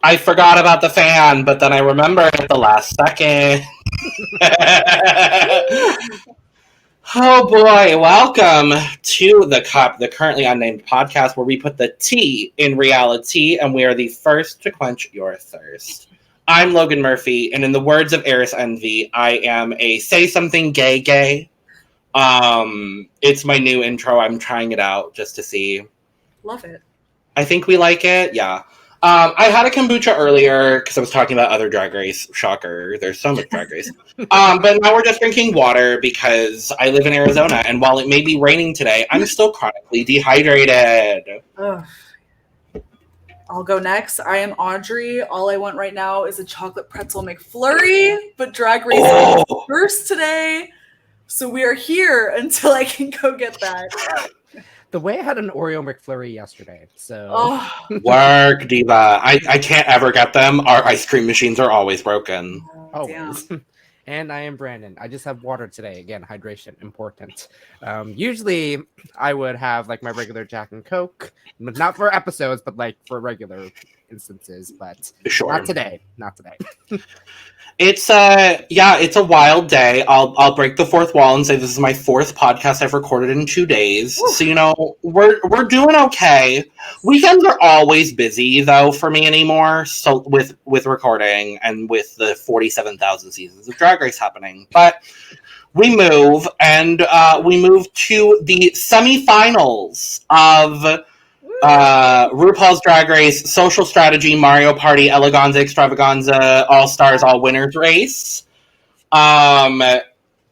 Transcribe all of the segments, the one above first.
I forgot about the fan, but then I remembered at the last second. Oh boy, welcome to The Cup, the currently unnamed podcast where we put the tea in reality and we are the first to quench your thirst. I'm Logan Murphy, and in the words of Eris Envy, I am a say something gay. It's my new intro. I'm trying it out just to see. Love it. I think we like it, yeah. I had a kombucha earlier because I was talking about other Drag Race. Shocker, there's so much Drag Race. But now we're just drinking water because I live in Arizona, and while it may be raining today, I'm still chronically dehydrated. Ugh. I'll go next. I am Audrey. All I want right now is a chocolate pretzel McFlurry, but Drag Race is first today, so we are here until I can go get that. The way I had an Oreo McFlurry yesterday, so... Work, diva. I can't ever get them. Our ice cream machines are always broken. Always. And I am Brandon. I just have water today. Again, hydration, important. Usually, I would have like my regular Jack and Coke. Not for episodes, but like for regular instances. But sure. Not today. Not today. It's a wild day. I'll break the fourth wall and say this is my fourth podcast I've recorded in 2 days. Ooh. So, you know, we're doing okay. Weekends are always busy though for me anymore. So with recording and with the 47,000 seasons of Drag Race happening. But we move to the semifinals of RuPaul's Drag Race Social Strategy Mario Party Eleganza Extravaganza All Stars All Winners race. It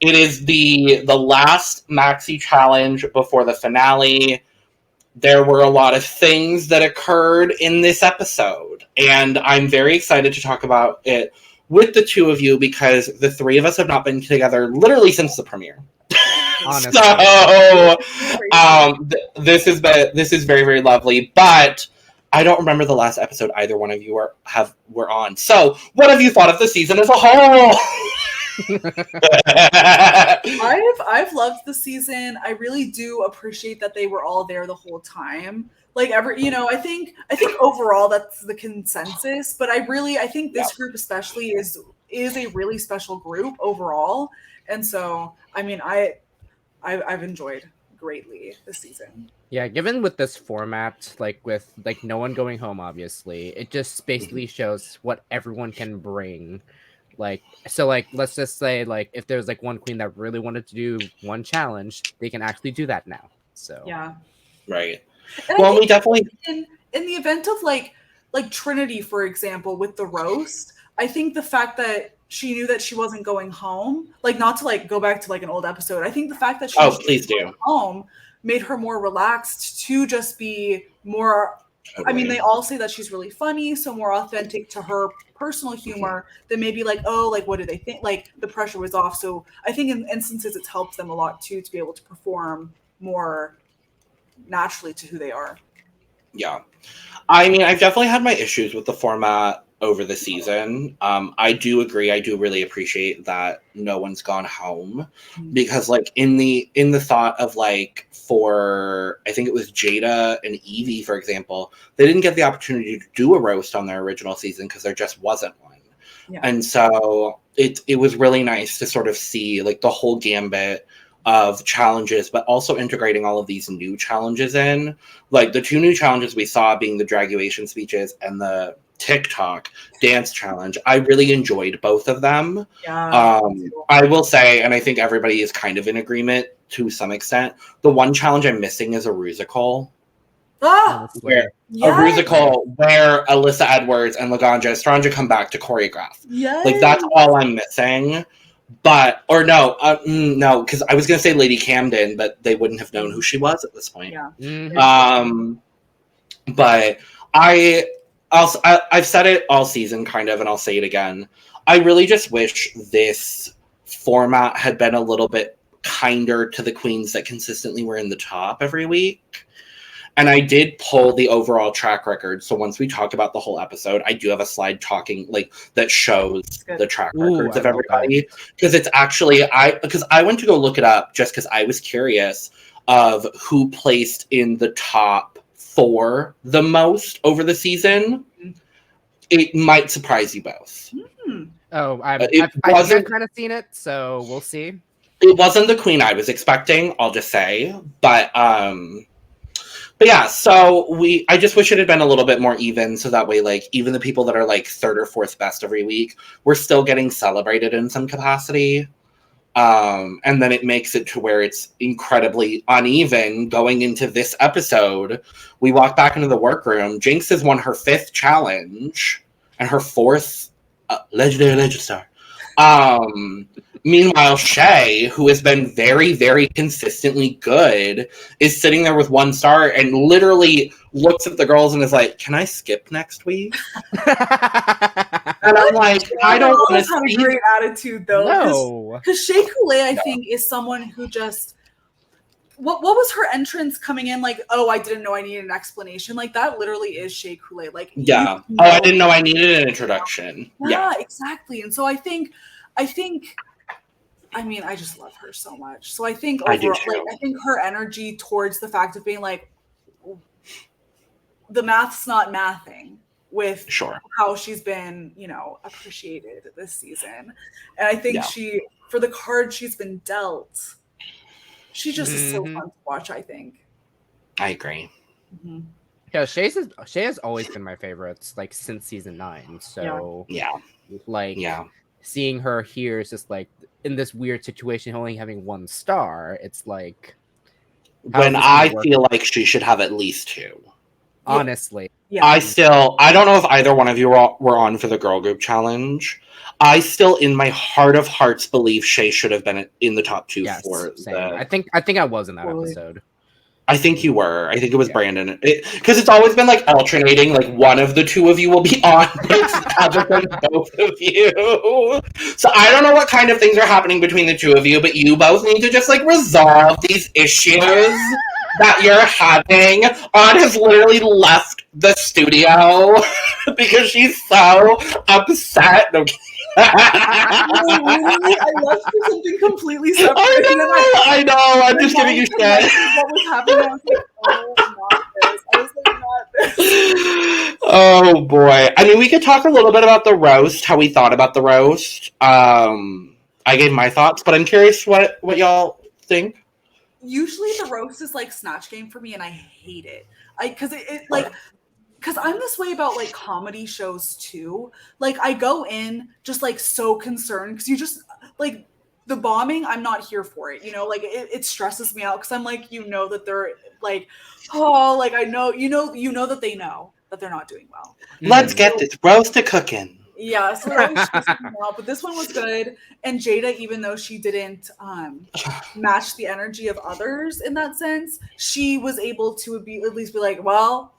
is the last maxi challenge before the finale. There were a lot of things that occurred in this episode, and I'm very excited to talk about it with the two of you because the three of us have not been together literally since the premiere. Honestly. So, this is very, very lovely, but I don't remember the last episode either one of you were on. So, what have you thought of the season as a whole? I've loved the season. I really do appreciate that they were all there the whole time. Like I think overall that's the consensus, but I think this group especially is a really special group overall, and so I mean I've enjoyed greatly this season. Yeah, given with this format, with no one going home, obviously, it just basically shows what everyone can bring. Let's just say, if there's one queen that really wanted to do one challenge, they can actually do that now. So yeah, right. And well, we definitely in the event of like Trinity, for example, with the roast, I think the fact that she knew that she wasn't going home, not to go back to an old episode. I think the fact that she please do home made her more relaxed to just be more. Totally. I mean, they all say that she's really funny, so more authentic to her personal humor than maybe what do they think? The pressure was off. So I think in instances it's helped them a lot too to be able to perform more naturally to who they are. Yeah, I mean, I've definitely had my issues with the format over the season. I do agree. I do really appreciate that no one's gone home because in the thought of for I think it was Jaida and Yvie, for example, they didn't get the opportunity to do a roast on their original season because there just wasn't one. Yeah. And so it was really nice to sort of see the whole gambit of challenges, but also integrating all of these new challenges in. The two new challenges we saw being the Draguation speeches and the TikTok dance challenge. I really enjoyed both of them. Yeah, I will say, and I think everybody is kind of in agreement to some extent, the one challenge I'm missing is a rusical. A rusical where Alyssa Edwards and Laganja Estranja come back to choreograph. Yes. That's all I'm missing. But, or no, because I was going to say Lady Camden, but they wouldn't have known who she was at this point. Yeah. Mm-hmm. But I've said it all season, kind of, and I'll say it again. I really just wish this format had been a little bit kinder to the queens that consistently were in the top every week. And I did pull the overall track record. So once we talk about the whole episode, I do have a slide talking that shows the track records of everybody. Because it's actually, because I went to go look it up just because I was curious of who placed in the top 4 the most over the season. it might surprise you both. Oh, I've kind of seen it, so we'll see. It wasn't the queen I was expecting, I'll just say. But yeah, so I just wish it had been a little bit more even, so that way, like, even the people that are like third or fourth best every week, we're still getting celebrated in some capacity. And then it makes it to where it's incredibly uneven going into this episode. We walk back into the workroom. Jinkx has won her 5th challenge and her 4th legendary legend star. Meanwhile, Shea, who has been very, very consistently good, is sitting there with 1 star and literally looks at the girls and is like, "Can I skip next week?" And I'm like, I don't want to have a great attitude though. No, because Shea Coulee, I think, is someone who just what was her entrance coming in like? Oh, I didn't know I needed an explanation. Like that literally is Shea Coulee. Like yeah. Oh, I didn't know I needed an introduction. Yeah, exactly. And so I think. I mean, I just love her so much. So I think overall, I think her energy towards the fact of being like, the math's not mathing with how she's been, appreciated this season. And I think for the card she's been dealt, she just is so fun to watch, I think. I agree. Mm-hmm. Yeah, Shea has always been my favorites, like, since season 9. So, seeing her here is just like, in this weird situation, only having 1 star, it's like... When I feel like she should have at least 2. Honestly. Yeah. I don't know if either one of you were on for the girl group challenge. I still, in my heart of hearts, believe Shea should have been in the top 2 for same. I think I was in that episode. I think you were. I think it was Brandon. Because it's always been like alternating. Like one of the 2 of you will be on, other than both of you. So I don't know what kind of things are happening between the 2 of you, but you both need to just like resolve these issues that you're having. Aunt has literally left the studio because she's so upset. No, I left for something completely separate. I know. I'm just giving you shit. What was happening? I was like, oh, not this. I was like, not this. Oh boy. I mean, we could talk a little bit about the roast, how we thought about the roast. I gave my thoughts, but I'm curious what y'all think. Usually the roast is like Snatch Game for me, and I hate it. Because I'm this way about like comedy shows too. Like I go in just like so concerned because you just like the bombing. I'm not here for it. Like it stresses me out because I'm like, that they're like, oh, like I know, that they know that they're not doing well. Let's get this roast to cooking. Yeah, so that was stressing me out, but this one was good. And Jaida, even though she didn't match the energy of others in that sense, she was able to at least be like, well,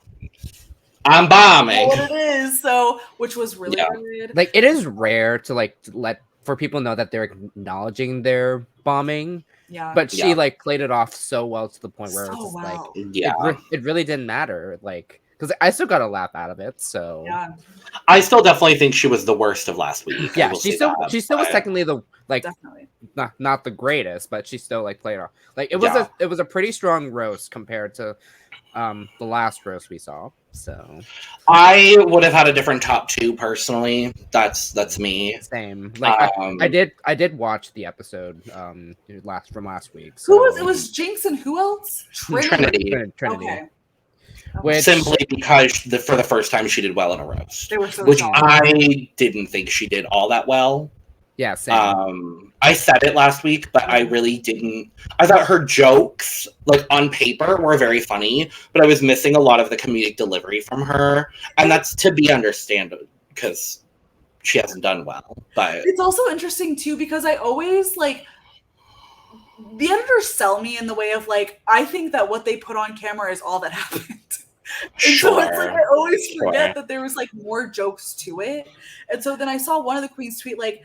I'm bombing. What it is, so which was really good. Like it is rare to like let for people know that they're acknowledging their bombing. Yeah. But she like played it off so well to the point where it's just like it really didn't matter. Like because I still got a laugh out of it. So I still definitely think she was the worst of last week. Yeah, she still was technically the like definitely not the greatest, but she still like played off. Like it was a pretty strong roast compared to the last roast we saw. So I would have had a different top 2 personally. That's me. Same. Like I did watch the episode from last week. So. Who was it? Was Jinkx and who else? Trinity. Okay. Which, simply because for the first time she did well in a roast, they were so which strong. I didn't think she did all that well. Yeah, same. I said it last week, but I really didn't. I thought her jokes, like on paper, were very funny, but I was missing a lot of the comedic delivery from her, and that's to be understandable because she hasn't done well. But it's also interesting too because I always like the editors sell me in the way of like I think that what they put on camera is all that happened. And so it's like I always forget that there was like more jokes to it. And so then I saw one of the queens tweet like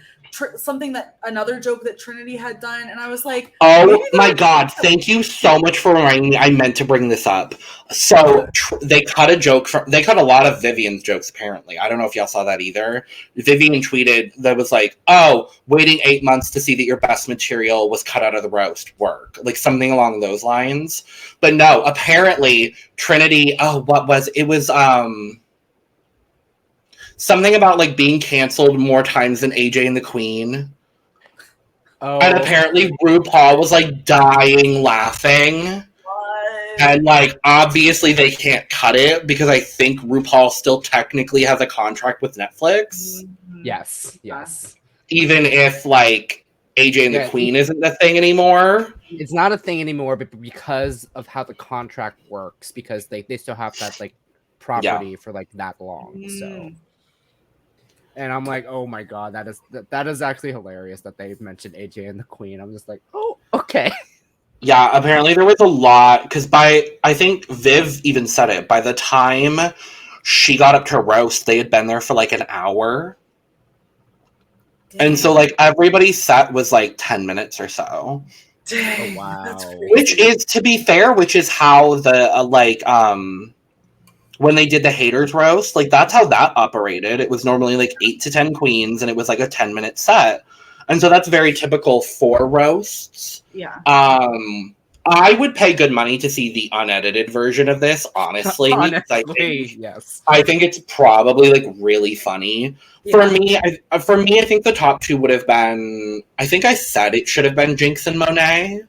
something that another joke that Trinity had done, and I was like, "Oh my god! Thank you so much for reminding me. I meant to bring this up." So they cut a joke they cut a lot of Vivienne's jokes. Apparently, I don't know if y'all saw that either. Vivienne tweeted that was like, "Oh, waiting 8 months to see that your best material was cut out of the roast work," like something along those lines. But no, apparently Trinity. Oh, what was it? Was something about like being canceled more times than AJ and the Queen. Oh. And apparently RuPaul was like dying laughing. And like obviously they can't cut it because I think RuPaul still technically has a contract with Netflix. Yes. Even if like AJ and the Queen isn't the thing anymore. It's not a thing anymore, but because of how the contract works, because they still have that like property for like that long. So, and I'm like, oh my god, that is actually hilarious that they mentioned AJ and the Queen. I'm just like, oh, okay. Yeah, apparently there was a lot because I think Viv even said it. By the time she got up to roast, they had been there for like an hour. Dang. And so like everybody's set was like 10 minutes or so. Dang, oh, wow. Which is, to be fair, which is how the when they did the haters roast, like that's how that operated. It was normally like 8 to 10 queens and it was like a 10-minute set. And so that's very typical for roasts. Yeah. I would pay good money to see the unedited version of this, honestly. Yes. I think it's probably like really funny. Yeah. For me, I think the top two would have been. I think I said it should have been Jinkx and Monet,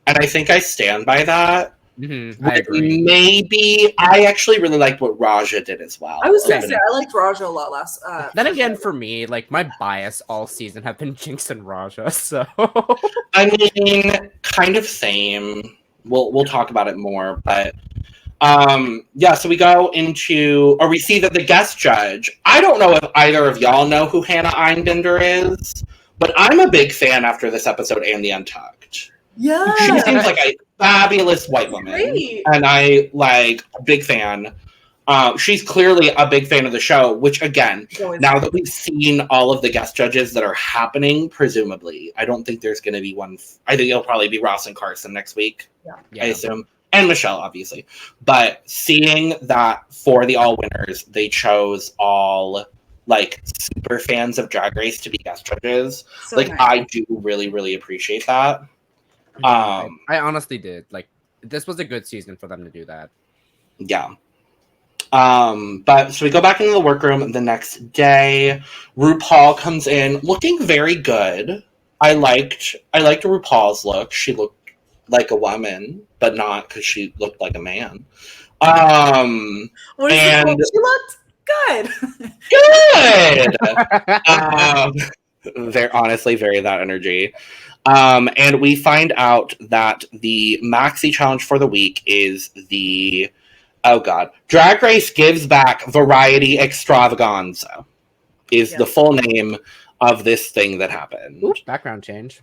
and I think I stand by that. Mm-hmm. I agree. Maybe I actually really liked what Raja did as well. I was gonna say I liked Raja a lot last. Then again, for me, like my bias all season have been Jinkx and Raja. So I mean, kind of same. We'll talk about it more, but yeah. So we go into, or we see that the guest judge. I don't know if either of y'all know who Hannah Einbinder is, but I'm a big fan after this episode and the Untucked. Yeah, she seems like a fabulous white woman, and I like big fan. She's clearly a big fan of the show, which again, now that we've seen all of the guest judges that are happening, presumably, I don't think there's going to be one. I think it'll probably be Ross and Carson next week. Yeah. I assume, and Michelle, obviously. But seeing that for the all winners, they chose all like super fans of Drag Race to be guest judges. So like, nice. I do really, really appreciate that. I honestly did. Like, this was a good season for them to do that. Yeah. But so we go back into the workroom the next day. RuPaul comes in looking very good. I liked RuPaul's look. She looked like a woman, but not because she looked like a man. She looked good. Good. They're honestly very that energy. And we find out that the maxi challenge for the week is the Drag Race Gives Back Variety Extravaganza is the full name of this thing that happened. Ooh, background change,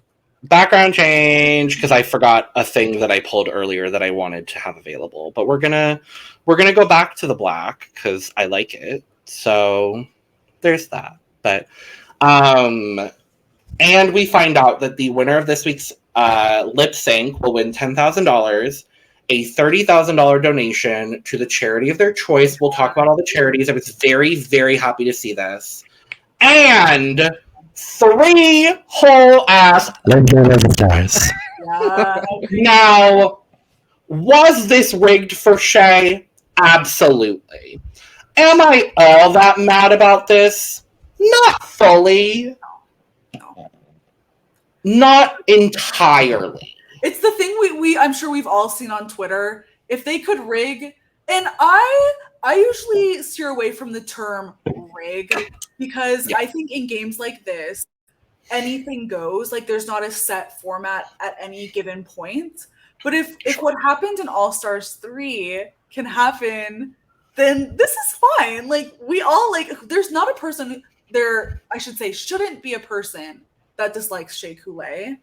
because I forgot a thing that I pulled earlier that I wanted to have available. But we're gonna go back to the black because I like it. So there's that. But and we find out that the winner of this week's lip sync will win $10,000, a $30,000 donation to the charity of their choice. We'll talk about all the charities. I was very, very happy to see this. And 3 whole ass stars. Now, was this rigged for Shea? Absolutely. Am I all that mad about this? Not fully. Not entirely. It's the thing we I'm sure we've all seen on Twitter. If they could rig, and I usually steer away from the term rig because I think in games like this, anything goes. Like there's not a set format at any given point. But if what happened in All Stars 3 can happen, then this is fine. Like we all there's not a person there, I should say, shouldn't be a person that dislikes Shea Coulee.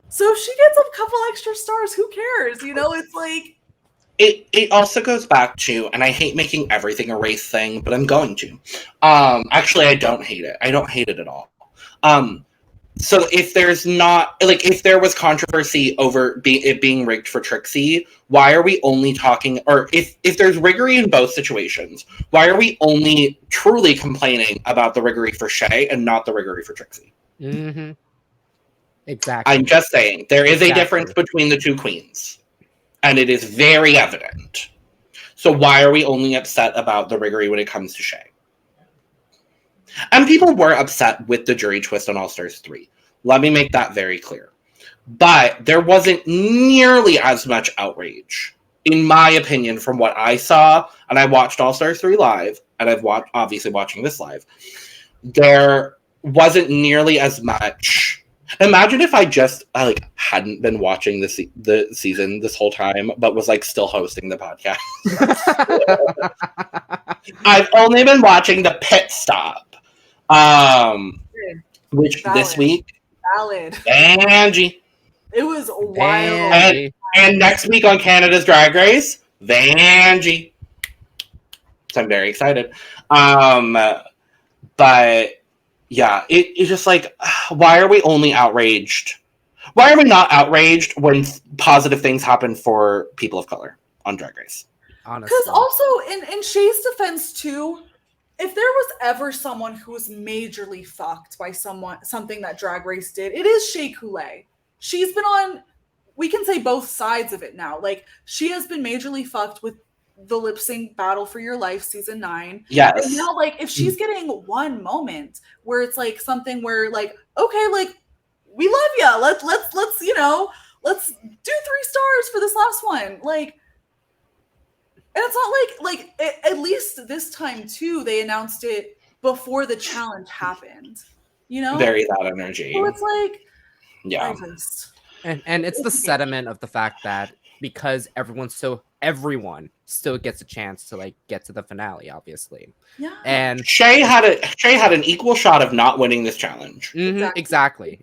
So if she gets a couple extra stars, who cares? You know, it's like... It also goes back to, and I hate making everything a race thing, but I'm going to. Actually, I don't hate it. I don't hate it at all. So if there's not... if there was controversy over it being rigged for Trixie, why are we only talking... Or if there's riggery in both situations, why are we only truly complaining about the riggery for Shea and not the riggery for Trixie? Mm-hmm. Exactly. I'm just saying, there is a difference between the two queens. And it is very evident. So why are we only upset about the riggery when it comes to Shea? And people were upset with the jury twist on All Stars 3. Let me make that very clear. But there wasn't nearly as much outrage, in my opinion, from what I saw. And I watched All Stars 3 live, and I've obviously watching this live. There wasn't nearly as much. Imagine if I just hadn't been watching the season this whole time, but was still hosting the podcast. I've only been watching the pit stop, which Valid. This week, Valid. Vanjie. It was wild. And next week on Canada's Drag Race, Vanjie. So I'm very excited. But yeah, it's just why are we only outraged? Why are we not outraged when positive things happen for people of color on Drag Race? Honestly. Because also, in Shea's defense too, if there was ever someone who was majorly fucked by something that Drag Race did, it is Shea Coulee. She's been on, we can say both sides of it now. She has been majorly fucked with the lip sync Battle for Your Life season 9. Yes. And now, if she's getting one moment where it's something where okay, we love ya. Let's let's do 3 stars for this last one. And it's not at least this time too, they announced it before the challenge happened. Very that energy. So it's yeah. And it's the sediment of the fact that because everyone still gets a chance to get to the finale, obviously. Yeah. And Shea had an equal shot of not winning this challenge. Mm-hmm, exactly.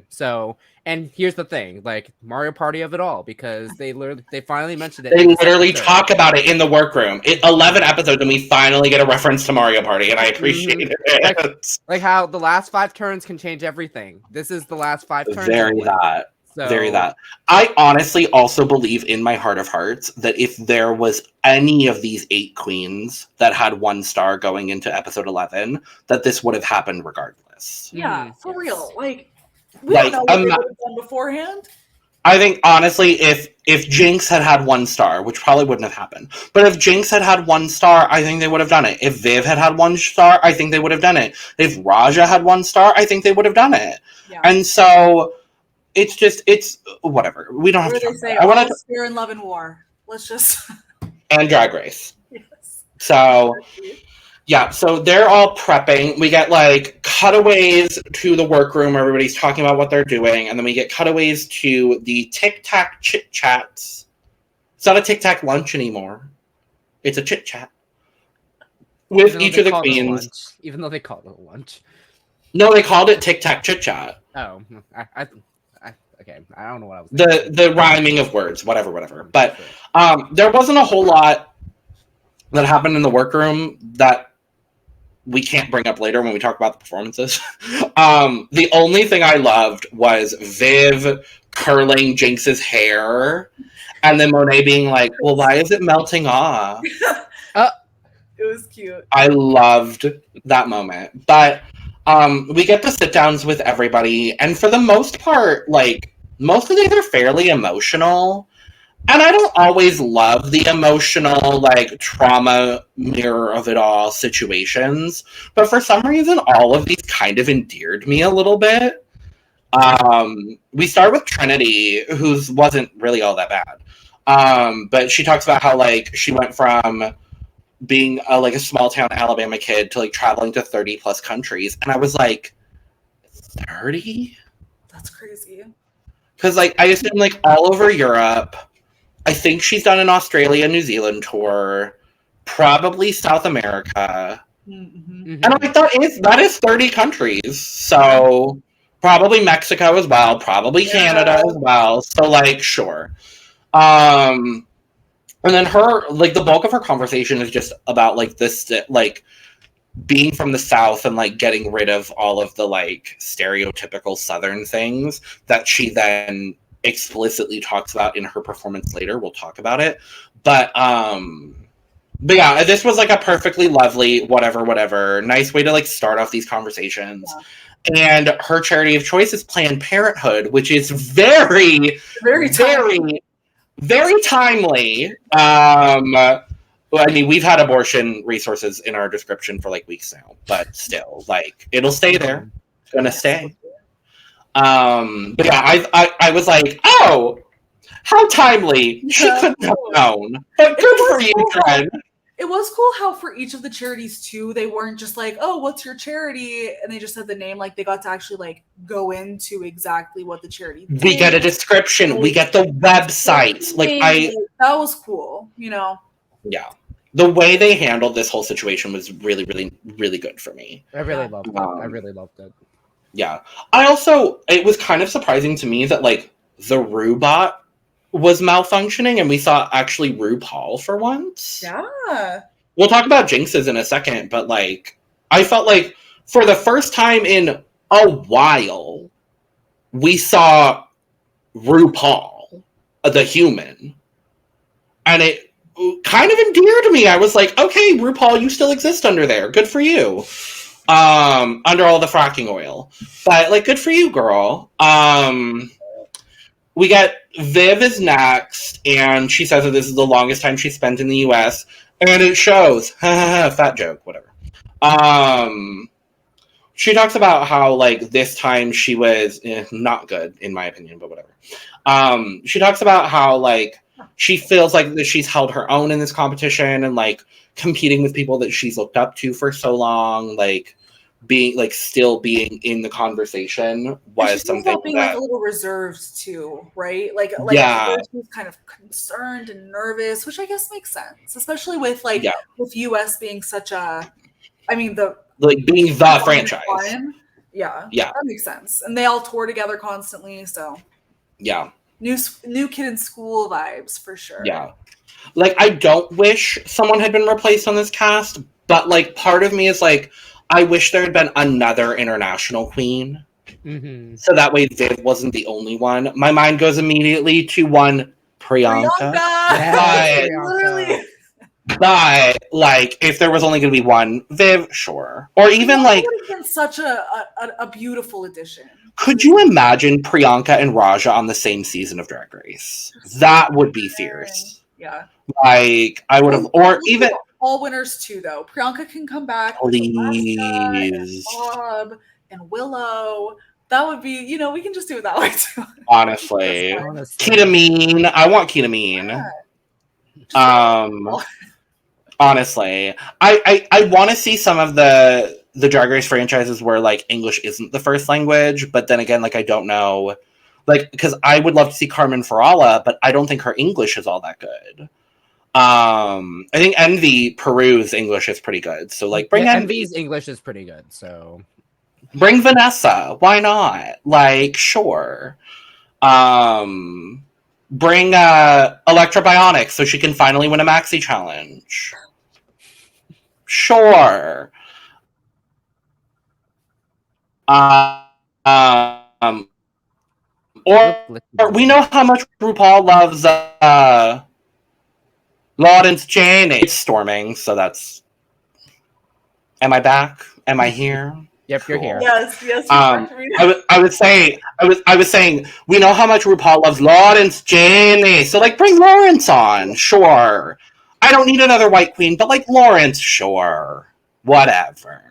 So, and here's the thing, Mario Party of it all, because they finally mentioned it. They literally talk about it in the workroom. 11 episodes, and we finally get a reference to Mario Party, and I appreciate it. How the last 5 turns can change everything. This is the last 5 turns. Very that. So, Very that. I honestly also believe in my heart of hearts that if there was any of these 8 queens that had 1 star going into episode 11, that this would have happened regardless. Yeah, for real. We don't know what they would have done beforehand. I think, honestly, if Jinkx had 1 star, which probably wouldn't have happened, but if Jinkx had 1 star, I think they would have done it. If Viv had 1 star, I think they would have done it. If Raja had 1 star, I think they would have done it. Yeah. And so... It's whatever. We don't have to talk about it. I want to fear and love and war. Let's just and Drag Race. Yes. So yeah, so they're all prepping. We get cutaways to the workroom where everybody's talking about what they're doing, and then we get cutaways to the Tic Tac chit chats. It's not a Tic Tac lunch anymore. It's a chit chat with each of the queens. Even though they called it a lunch. No, they called it Tic Tac chit chat. Oh, okay, I don't know what I was thinking. The rhyming of words, whatever. But there wasn't a whole lot that happened in the workroom that we can't bring up later when we talk about the performances. The only thing I loved was Viv curling Jinkx's hair, and then Monet being well, why is it melting off? It was cute. I loved that moment. But we get the sit-downs with everybody, and for the most part, most of these are fairly emotional. And I don't always love the emotional, trauma mirror of it all situations. But for some reason, all of these kind of endeared me a little bit. We start with Trinity, whose wasn't really all that bad. But she talks about how, she went from being a small town Alabama kid to traveling to 30 plus countries. And I was 30? That's crazy. Because I assume all over Europe. I think she's done an Australia, New Zealand tour, probably South America. Mm-hmm. And that is 30 countries. So probably Mexico as well, probably Canada as well. So sure. And then her the bulk of her conversation is just about this being from the South and getting rid of all of the stereotypical Southern things that she then explicitly talks about in her performance later. We'll talk about it. But yeah, this was a perfectly lovely whatever. Nice way to start off these conversations. Yeah. And her charity of choice is Planned Parenthood, which is very, very, very, very timely. Well, I mean, we've had abortion resources in our description for like weeks now, but still, like, it'll stay there. It's gonna stay. But yeah, I was like, oh, how timely. She couldn't have known. But good for you, Tren. It was cool how for each of the charities too, they weren't just like, oh, what's your charity? And they just said the name. Like they got to actually like go into exactly what the charity did. We get a description. We get the websites. Like that was cool, you know. Yeah. The way they handled this whole situation was really, really, really good for me. I really loved it. I really loved it. Yeah. It was kind of surprising to me that like the RuBot was malfunctioning and we saw actually RuPaul for once. Yeah. We'll talk about Jinkx's in a second, but like I felt like for the first time in a while, we saw RuPaul, the human. And it kind of endeared me. I was like, okay, RuPaul, you still exist under there. Good for you. Under all the fracking oil. But like good for you, girl. We get Viv is next, and she says that this is the longest time she spent in the US, and it shows. Fat joke, whatever. She talks about how, like, this time she was not good, in my opinion, but whatever. She talks about how, like, she feels like that she's held her own in this competition and, like, competing with people that she's looked up to for so long, like, being like still being in the conversation was something being that like a little reserved too, right? Like yeah, she was kind of concerned and nervous, which I guess makes sense, especially with like with US being such a, I mean the like being the franchise. Yeah, that makes sense, and they all tour together constantly, so yeah, new kid in school vibes for sure. Yeah, like I don't wish someone had been replaced on this cast, but like part of me is like, I wish there had been another international queen. Mm-hmm. So that way Viv wasn't the only one. My mind goes immediately to one Priyanka. Literally. But like if there was only going to be one Viv, sure. Or even like would have been such a beautiful addition. Could you imagine Priyanka and Raja on the same season of Drag Race? That would be fierce. Yeah. Like I would have, or even all winners too, though. Priyanka can come back. Please. And Bob and Willow. That would be, you know, we can just do it that way too. Honestly. Ketamine. I want ketamine. Yeah. Honestly. I want to see some of the Drag Race franchises where like English isn't the first language, but then again, like I don't know. Like, because I would love to see Carmen Farala, but I don't think her English is all that good. I think Envy Peru's English is pretty good. So like bring Envy's English is pretty good. So bring Vanessa. Why not? Like sure. Bring Electra Bionic so she can finally win a maxi challenge. Sure. Or we know how much RuPaul loves Lawrence Jane. It's storming, so that's. Am I back? Am I here? Yep, you're here. Yes. I was saying we know how much RuPaul loves Lawrence Jane. So like bring Lawrence on, sure. I don't need another white queen, but like Lawrence, sure. Whatever.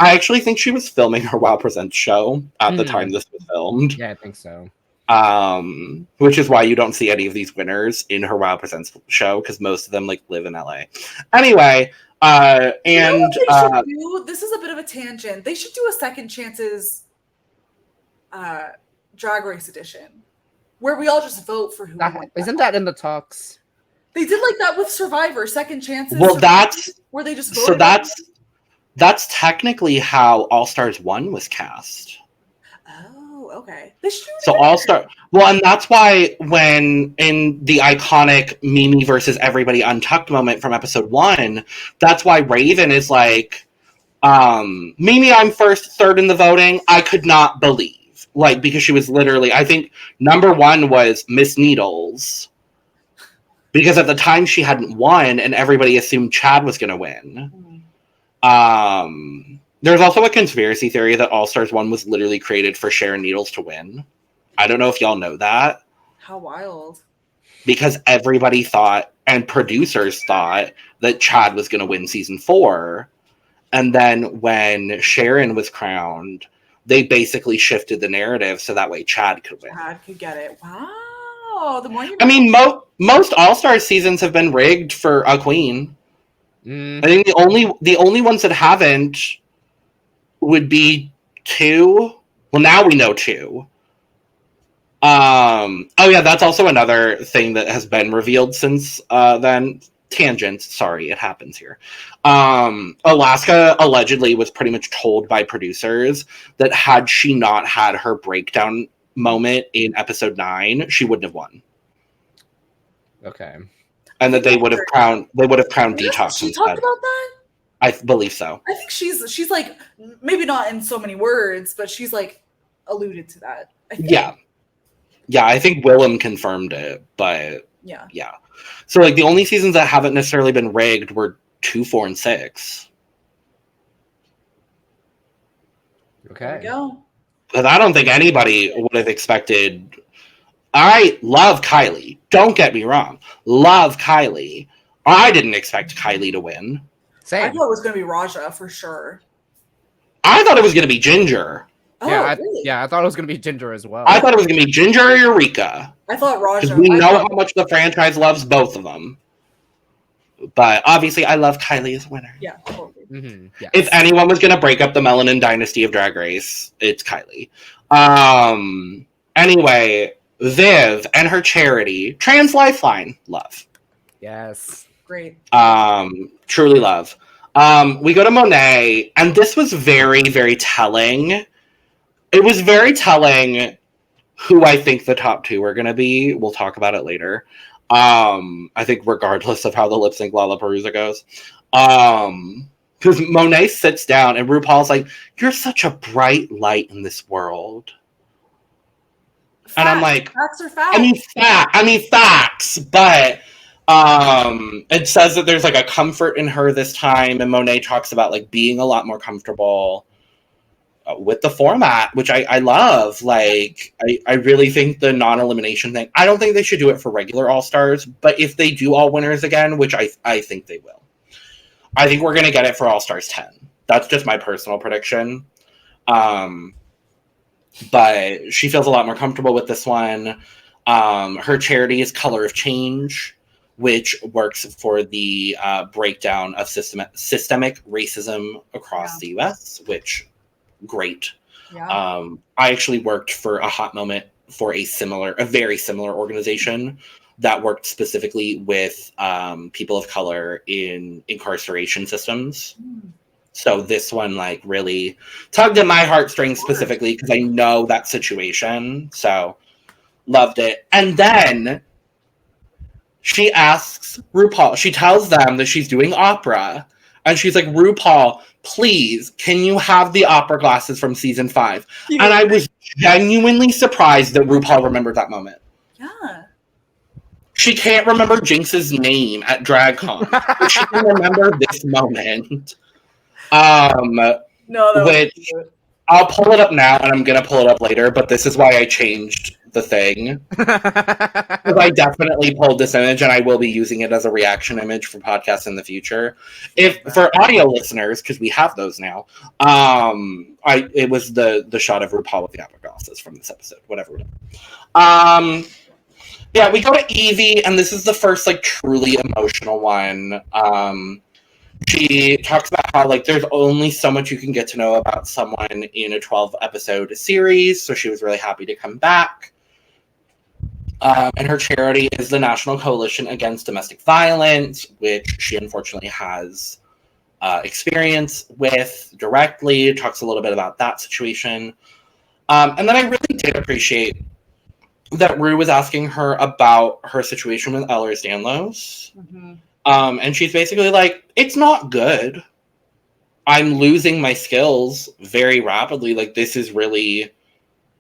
I actually think she was filming her WoW Presents show at the time this was filmed. Yeah, I think so. Which is why you don't see any of these winners in her WoW Presents show, because most of them like live in LA. Anyway, this is a bit of a tangent. They should do a Second Chances Drag Race edition where we all just vote for who. Isn't that in the talks? They did like that with Survivor, Second Chances. Well, that's where they just voted. So that's technically how All Stars 1 was cast. Oh, okay. They should. So All Star. Well, and that's why when in the iconic Mimi versus everybody untucked moment from episode 1, that's why Raven is like, Mimi, I'm first, third in the voting. I could not believe, like, because she was literally, I think number 1 was Miss Needles, because at the time she hadn't won, and everybody assumed Chad was going to win. There's also a conspiracy theory that All Stars 1 was literally created for Sharon Needles to win. I don't know if y'all know that. How wild. Because everybody thought and producers thought that Chad was going to win season 4. And then when Sharon was crowned, they basically shifted the narrative so that way Chad could win. Chad could get it. Wow. The more you know. I mean, most All-Star seasons have been rigged for a queen. I think the only ones that haven't would be 2. Well, now we know 2. Oh yeah, that's also another thing that has been revealed since then. Tangent, sorry, it happens here. Alaska allegedly was pretty much told by producers that had she not had her breakdown moment in episode 9, she wouldn't have won. Okay. And that they would have crowned Detox She instead. talked about that? I believe so. I think she's like, maybe not in so many words, but she's like alluded to that. I think. Yeah, I think Willem confirmed it, but yeah. So like the only seasons that haven't necessarily been rigged were 2, 4, and 6. Okay. There we go. Because I don't think anybody would have expected. I love Kylie. Don't get me wrong. Love Kylie. I didn't expect Kylie to win. Same. I thought it was going to be Raja for sure. I thought it was going to be Ginger. Oh, Yeah, really? I thought it was gonna be Ginger as well. I thought it was going to be Ginger or Eureka. I thought Raja. Because we know how much the franchise loves both of them. But obviously, I love Kylie as a winner. Yeah, totally. Mm-hmm. Yes. If anyone was going to break up the Melanin dynasty of Drag Race, it's Kylie. Anyway, Viv and her charity, Trans Lifeline, love. Yes. Great. Truly love. We go to Monet, and this was very, very telling. It was very telling who I think the top 2 are going to be. We'll talk about it later. I think regardless of how the lip sync Lollapalooza goes. Because Monet sits down and RuPaul's like, you're such a bright light in this world. Facts. And I'm like, facts are facts. I mean facts, but it says that there's like a comfort in her this time, and Monet talks about like being a lot more comfortable with the format, which I love. Like, I really think the non-elimination thing, I don't think they should do it for regular All-Stars, but if they do all winners again, which I think they will, I think we're going to get it for All-Stars 10. That's just my personal prediction. But she feels a lot more comfortable with this one. Her charity is Color of Change, which works for the breakdown of systemic racism across the U.S., which... great. Yeah. I actually worked for a hot moment for a very similar organization that worked specifically with people of color in incarceration systems. So this one like really tugged at my heartstrings specifically because I know that situation. So loved it. And then she asks RuPaul, she tells them that she's doing opera. And she's like, RuPaul, please, can you have the opera glasses from season 5? Yeah. And I was genuinely surprised that RuPaul remembered that moment. Yeah. She can't remember Jinkx's name at DragCon, but she can remember this moment. Which I'll pull it up now, and I'm going to pull it up later, but this is why I changed the thing. Because I definitely pulled this image, and I will be using it as a reaction image for podcasts in the future. For audio listeners, because we have those now, it was the shot of RuPaul with the opera glasses from this episode, whatever. Yeah, we go to Yvie, and this is the first like truly emotional one. She talks about how like there's only so much you can get to know about someone in a 12-episode series, so she was really happy to come back. And her charity is the National Coalition Against Domestic Violence, which she unfortunately has experience with directly. Talks a little bit about that situation. And then I really did appreciate that Ru was asking her about her situation with Ehlers-Danlos. Mm-hmm. And she's basically like, it's not good. I'm losing my skills very rapidly. Like, this is really,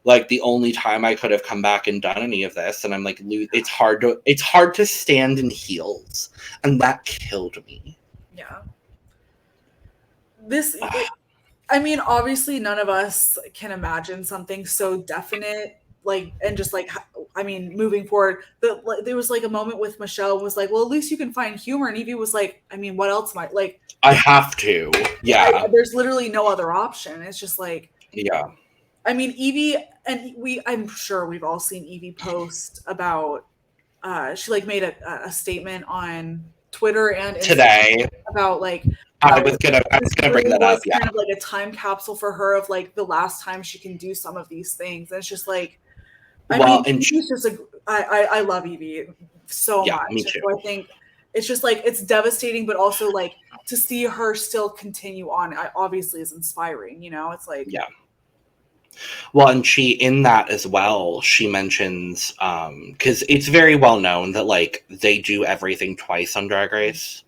like, the only time I could have come back and done any of this. And I'm like, it's hard to stand in heels. And that killed me. Yeah. I mean, obviously none of us can imagine something so definite, like, and just like I mean, moving forward, there was like a moment with Michelle was like, well, at least you can find humor. And Yvie was like, I mean, what else might like? I have to. Yeah. There's literally no other option. It's just like, yeah. I mean, Yvie, and I'm sure we've all seen Yvie post about, she like made a statement on Twitter and Instagram today about like, I was gonna bring that up. Kind of like a time capsule for her of like the last time she can do some of these things. And it's just like, I love Yvie so much. Me too. So I think it's just like it's devastating, but also like to see her still continue on. Obviously, is inspiring. You know, it's like Well, and she in that as well. She mentions because it's very well known that like they do everything twice on Drag Race.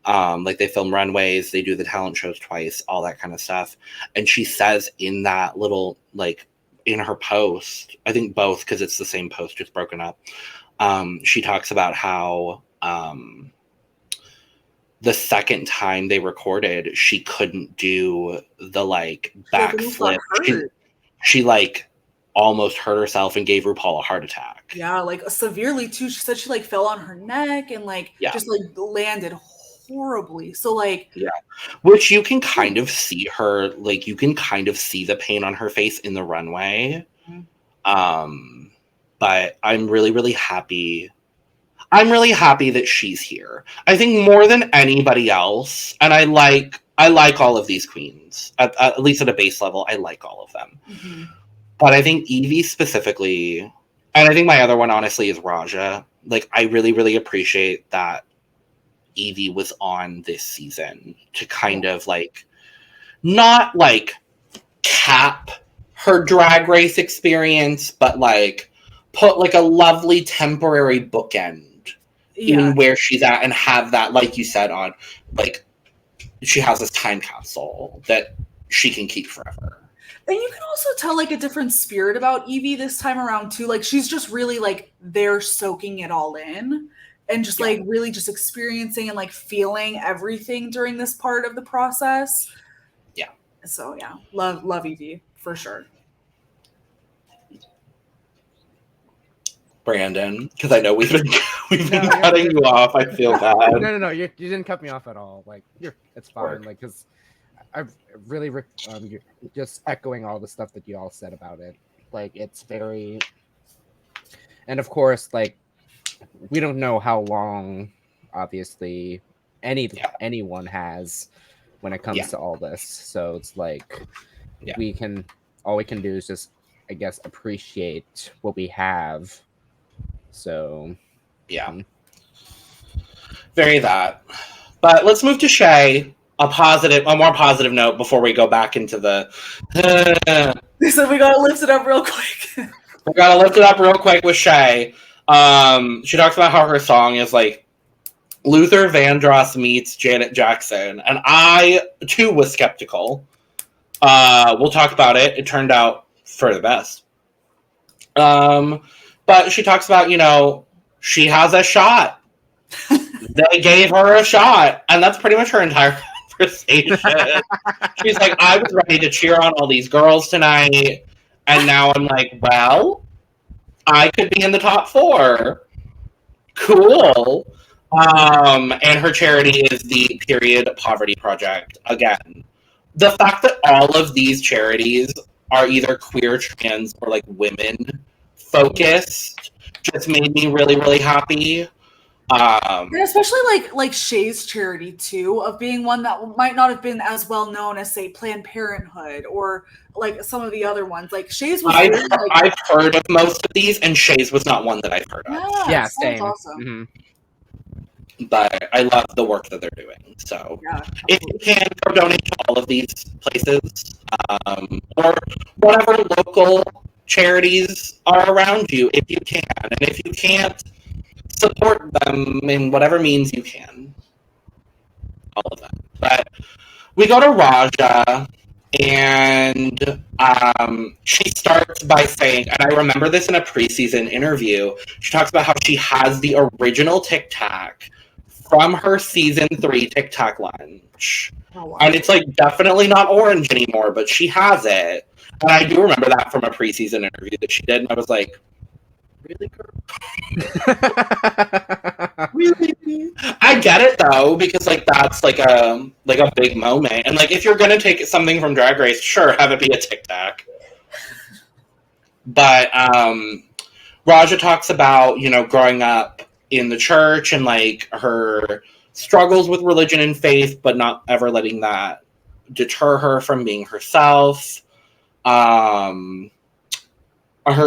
Like they film runways, they do the talent shows twice, all that kind of stuff. And she says in that little like. In her post, I think both because it's the same post, just broken up. She talks about how the second time they recorded, she couldn't do the like backflip. She like almost hurt herself and gave RuPaul a heart attack. Yeah, like severely too. She said she like fell on her neck and like just like landed horribly. So like which you can kind of see her, like you can kind of see the pain on her face in the runway. But I'm really, really happy. I'm really happy that she's here. I think more than anybody else, and I like all of these queens, at least at a base level, I like all of them. Mm-hmm. But I think Yvie specifically, and I think my other one honestly is Raja. Like I really, really appreciate that Yvie was on this season to kind of like not like cap her Drag Race experience, but like put like a lovely temporary bookend in where she's at and have that, like you said, on like she has this time capsule that she can keep forever. And you can also tell like a different spirit about Yvie this time around too. Like she's just really like there soaking it all in. And just like really just experiencing and like feeling everything during this part of the process. Yeah. So yeah, love Yvie for sure. Brandon, because I know we've been cutting you off. I feel bad. No. You didn't cut me off at all. Like it's fine. Like because I've really just echoing all the stuff that you all said about it. Like it's very, and of course like. We don't know how long, obviously, anyone has when it comes to all this. So it's like all we can do is just, I guess, appreciate what we have. So very that. But let's move to Shea. A more positive note before we go back into the. So we gotta lift it up real quick. We gotta lift it up real quick with Shea. She talks about how her song is like Luther Vandross meets Janet Jackson, and I too was skeptical. We'll talk about it. It turned out for the best. But she talks about, you know, she has a shot. They gave her a shot, and that's pretty much her entire conversation. She's like, I was ready to cheer on all these girls tonight, and now I'm like, well, I could be in the top 4. Cool. And her charity is the Period Poverty Project. Again, the fact that all of these charities are either queer, trans, or like women focused just made me really, really happy. And especially like Shea's charity too, of being one that might not have been as well known as say Planned Parenthood or like some of the other ones. Like Shea's was I've heard of most of these, and Shea's was not one that I've heard of. Yeah, same. Awesome. Mm-hmm. But I love the work that they're doing. So if you can, go donate to all of these places, or whatever local charities are around you, if you can. And if you can't, support them in whatever means you can. All of them. But we go to Raja, and she starts by saying, and I remember this in a preseason interview, she talks about how she has the original Tic Tac from her season 3 Tic Tac lunch. Oh, wow. And it's like definitely not orange anymore, but she has it. And I do remember that from a preseason interview that she did, and I was like, really, girl? Really? I get it though, because like that's like a big moment, and like if you're gonna take something from Drag Race, sure, have it be a Tic Tac. But Raja talks about, you know, growing up in the church and like her struggles with religion and faith, but not ever letting that deter her from being herself. Her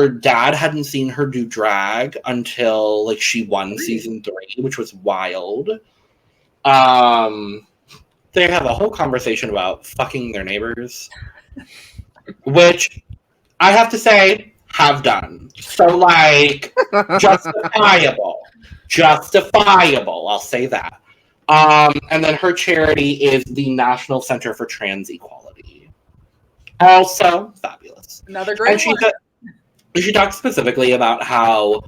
dad hadn't seen her do drag until like she won season 3, which was wild. They have a whole conversation about fucking their neighbors, which I have to say have done. So like justifiable. I'll say that. And then her charity is the National Center for Trans Equality. Also fabulous. Another great one. She talks specifically about how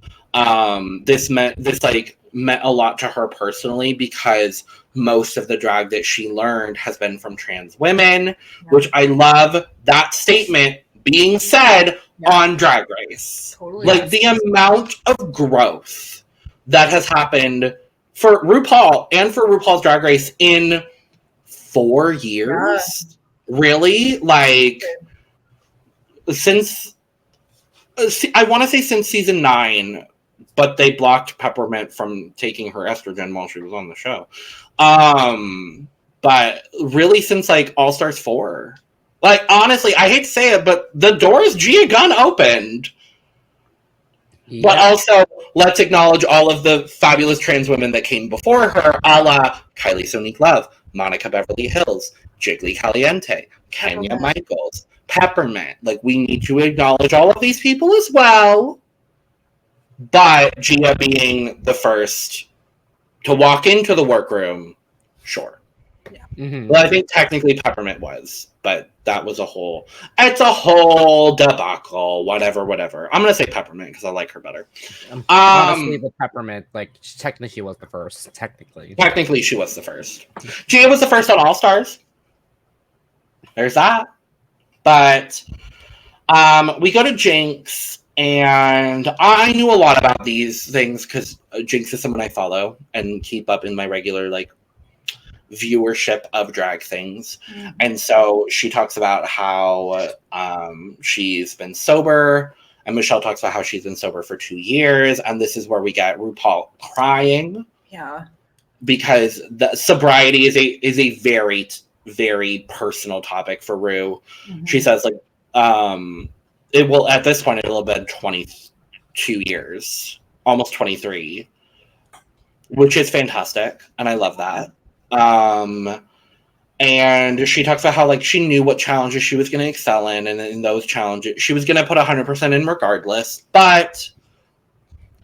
this meant a lot to her personally, because most of the drag that she learned has been from trans women, which I love that statement being said on Drag Race. Totally. Like the amount of growth that has happened for RuPaul and for RuPaul's Drag Race in 4 years. Really? Like since I want to say since season 9, but they blocked Peppermint from taking her estrogen while she was on the show. But really since like All Stars 4. Like, honestly, I hate to say it, but the doors Gia Gunn opened. Yeah. But also, let's acknowledge all of the fabulous trans women that came before her, a la Kylie Sonique Love, Monica Beverly Hills, Jiggly Caliente, Kenya Michaels, Peppermint. Like, we need to acknowledge all of these people as well. But Gia being the first to walk into the workroom, sure. Yeah. Mm-hmm. Well, I think technically Peppermint was, but that was it's a whole debacle, whatever. I'm going to say Peppermint because I like her better. Honestly, the Peppermint, like, technically she was the first, technically. Technically she was the first. Gia was the first on All Stars. There's that. But we go to Jinkx, and I knew a lot about these things because Jinkx is someone I follow and keep up in my regular, like, viewership of drag things. Mm-hmm. And so she talks about how she's been sober, and Michelle talks about how she's been sober for 2 years, and this is where we get RuPaul crying. Yeah. Because the sobriety is a very, very personal topic for Ru. Mm-hmm. She says, like, it will, at this point, it'll have been 22 years, almost 23, which is fantastic, and I love that. And she talks about how, like, she knew what challenges she was going to excel in, and in those challenges, she was going to put 100% in regardless, but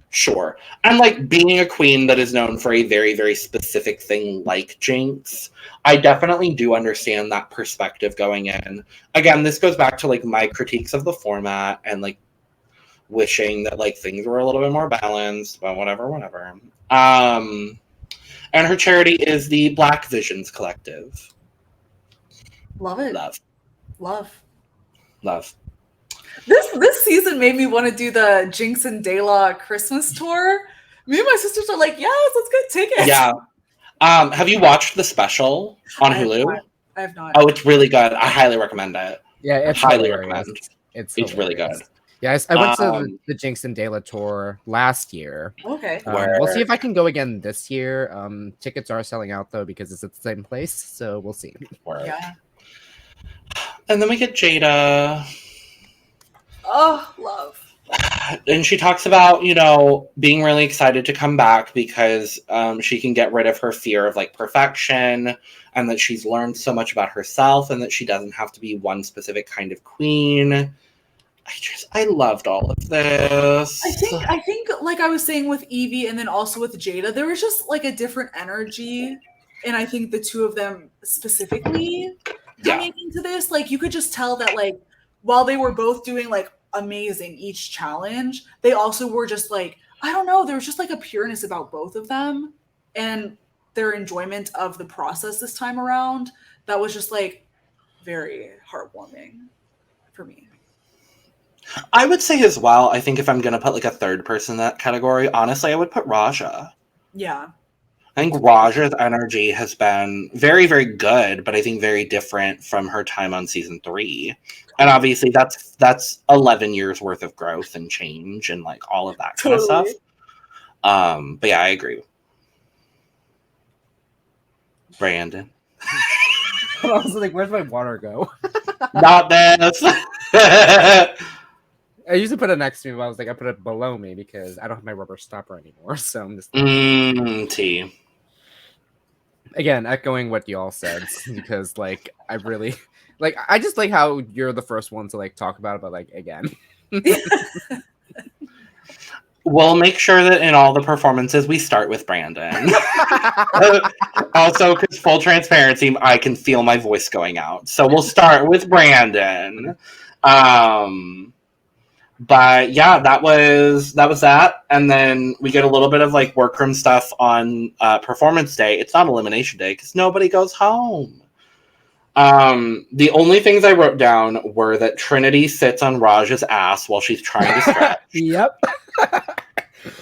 sure. And, like, being a queen that is known for a very, very specific thing like Jinkx, I definitely do understand that perspective going in. Again, this goes back to, like, my critiques of the format and, like, wishing that, like, things were a little bit more balanced, but whatever. And her charity is the Black Visions Collective. Love it. Love. This season made me want to do the Jinkx and Dela Christmas tour. Me and my sisters are like, yes, let's get tickets. Yeah. Have you watched the special on Hulu? I have not. Oh, it's really good. I highly recommend it. Yeah, it's highly hilarious. recommend. It's really good. Yeah, I went to the Jinkx and Dela tour last year. Okay. We'll see if I can go again this year. Tickets are selling out, though, because it's at the same place, so we'll see. Yeah. And then we get Jaida. Oh, love. And she talks about, you know, being really excited to come back because she can get rid of her fear of, like, perfection, and that she's learned so much about herself, and that she doesn't have to be one specific kind of queen. I loved all of this. I think, like I was saying with Yvie and then also with Jaida, there was just, like, a different energy, and I think the two of them specifically coming into this, like, you could just tell that, like, while they were both doing, like, amazing each challenge, they also were just, like, I don't know, there was just, like, a pureness about both of them and their enjoyment of the process this time around that was just, like, very heartwarming for me. I would say as well, I think if I'm going to put like a third person in that category, honestly, I would put Raja. Yeah. I think Raja's energy has been very, very good, but I think very different from her time on season 3. And obviously that's 11 years worth of growth and change and like all of that kind of stuff. But yeah, I agree. Brandon. I was like, where's my water go? Not this. I usually put it next to me, but I was like, I put it below me because I don't have my rubber stopper anymore. So I'm just Tea. Again, echoing what y'all said, because like I really like I just like how you're the first one to like talk about it, but like again. We'll make sure that in all the performances we start with Brandon. Also, because full transparency, I can feel my voice going out. So we'll start with Brandon. But yeah, that was that. And then we get a little bit of like workroom stuff on performance day. It's not elimination day because nobody goes home. The only things I wrote down were that Trinity sits on Raj's ass while she's trying to stretch. Yep.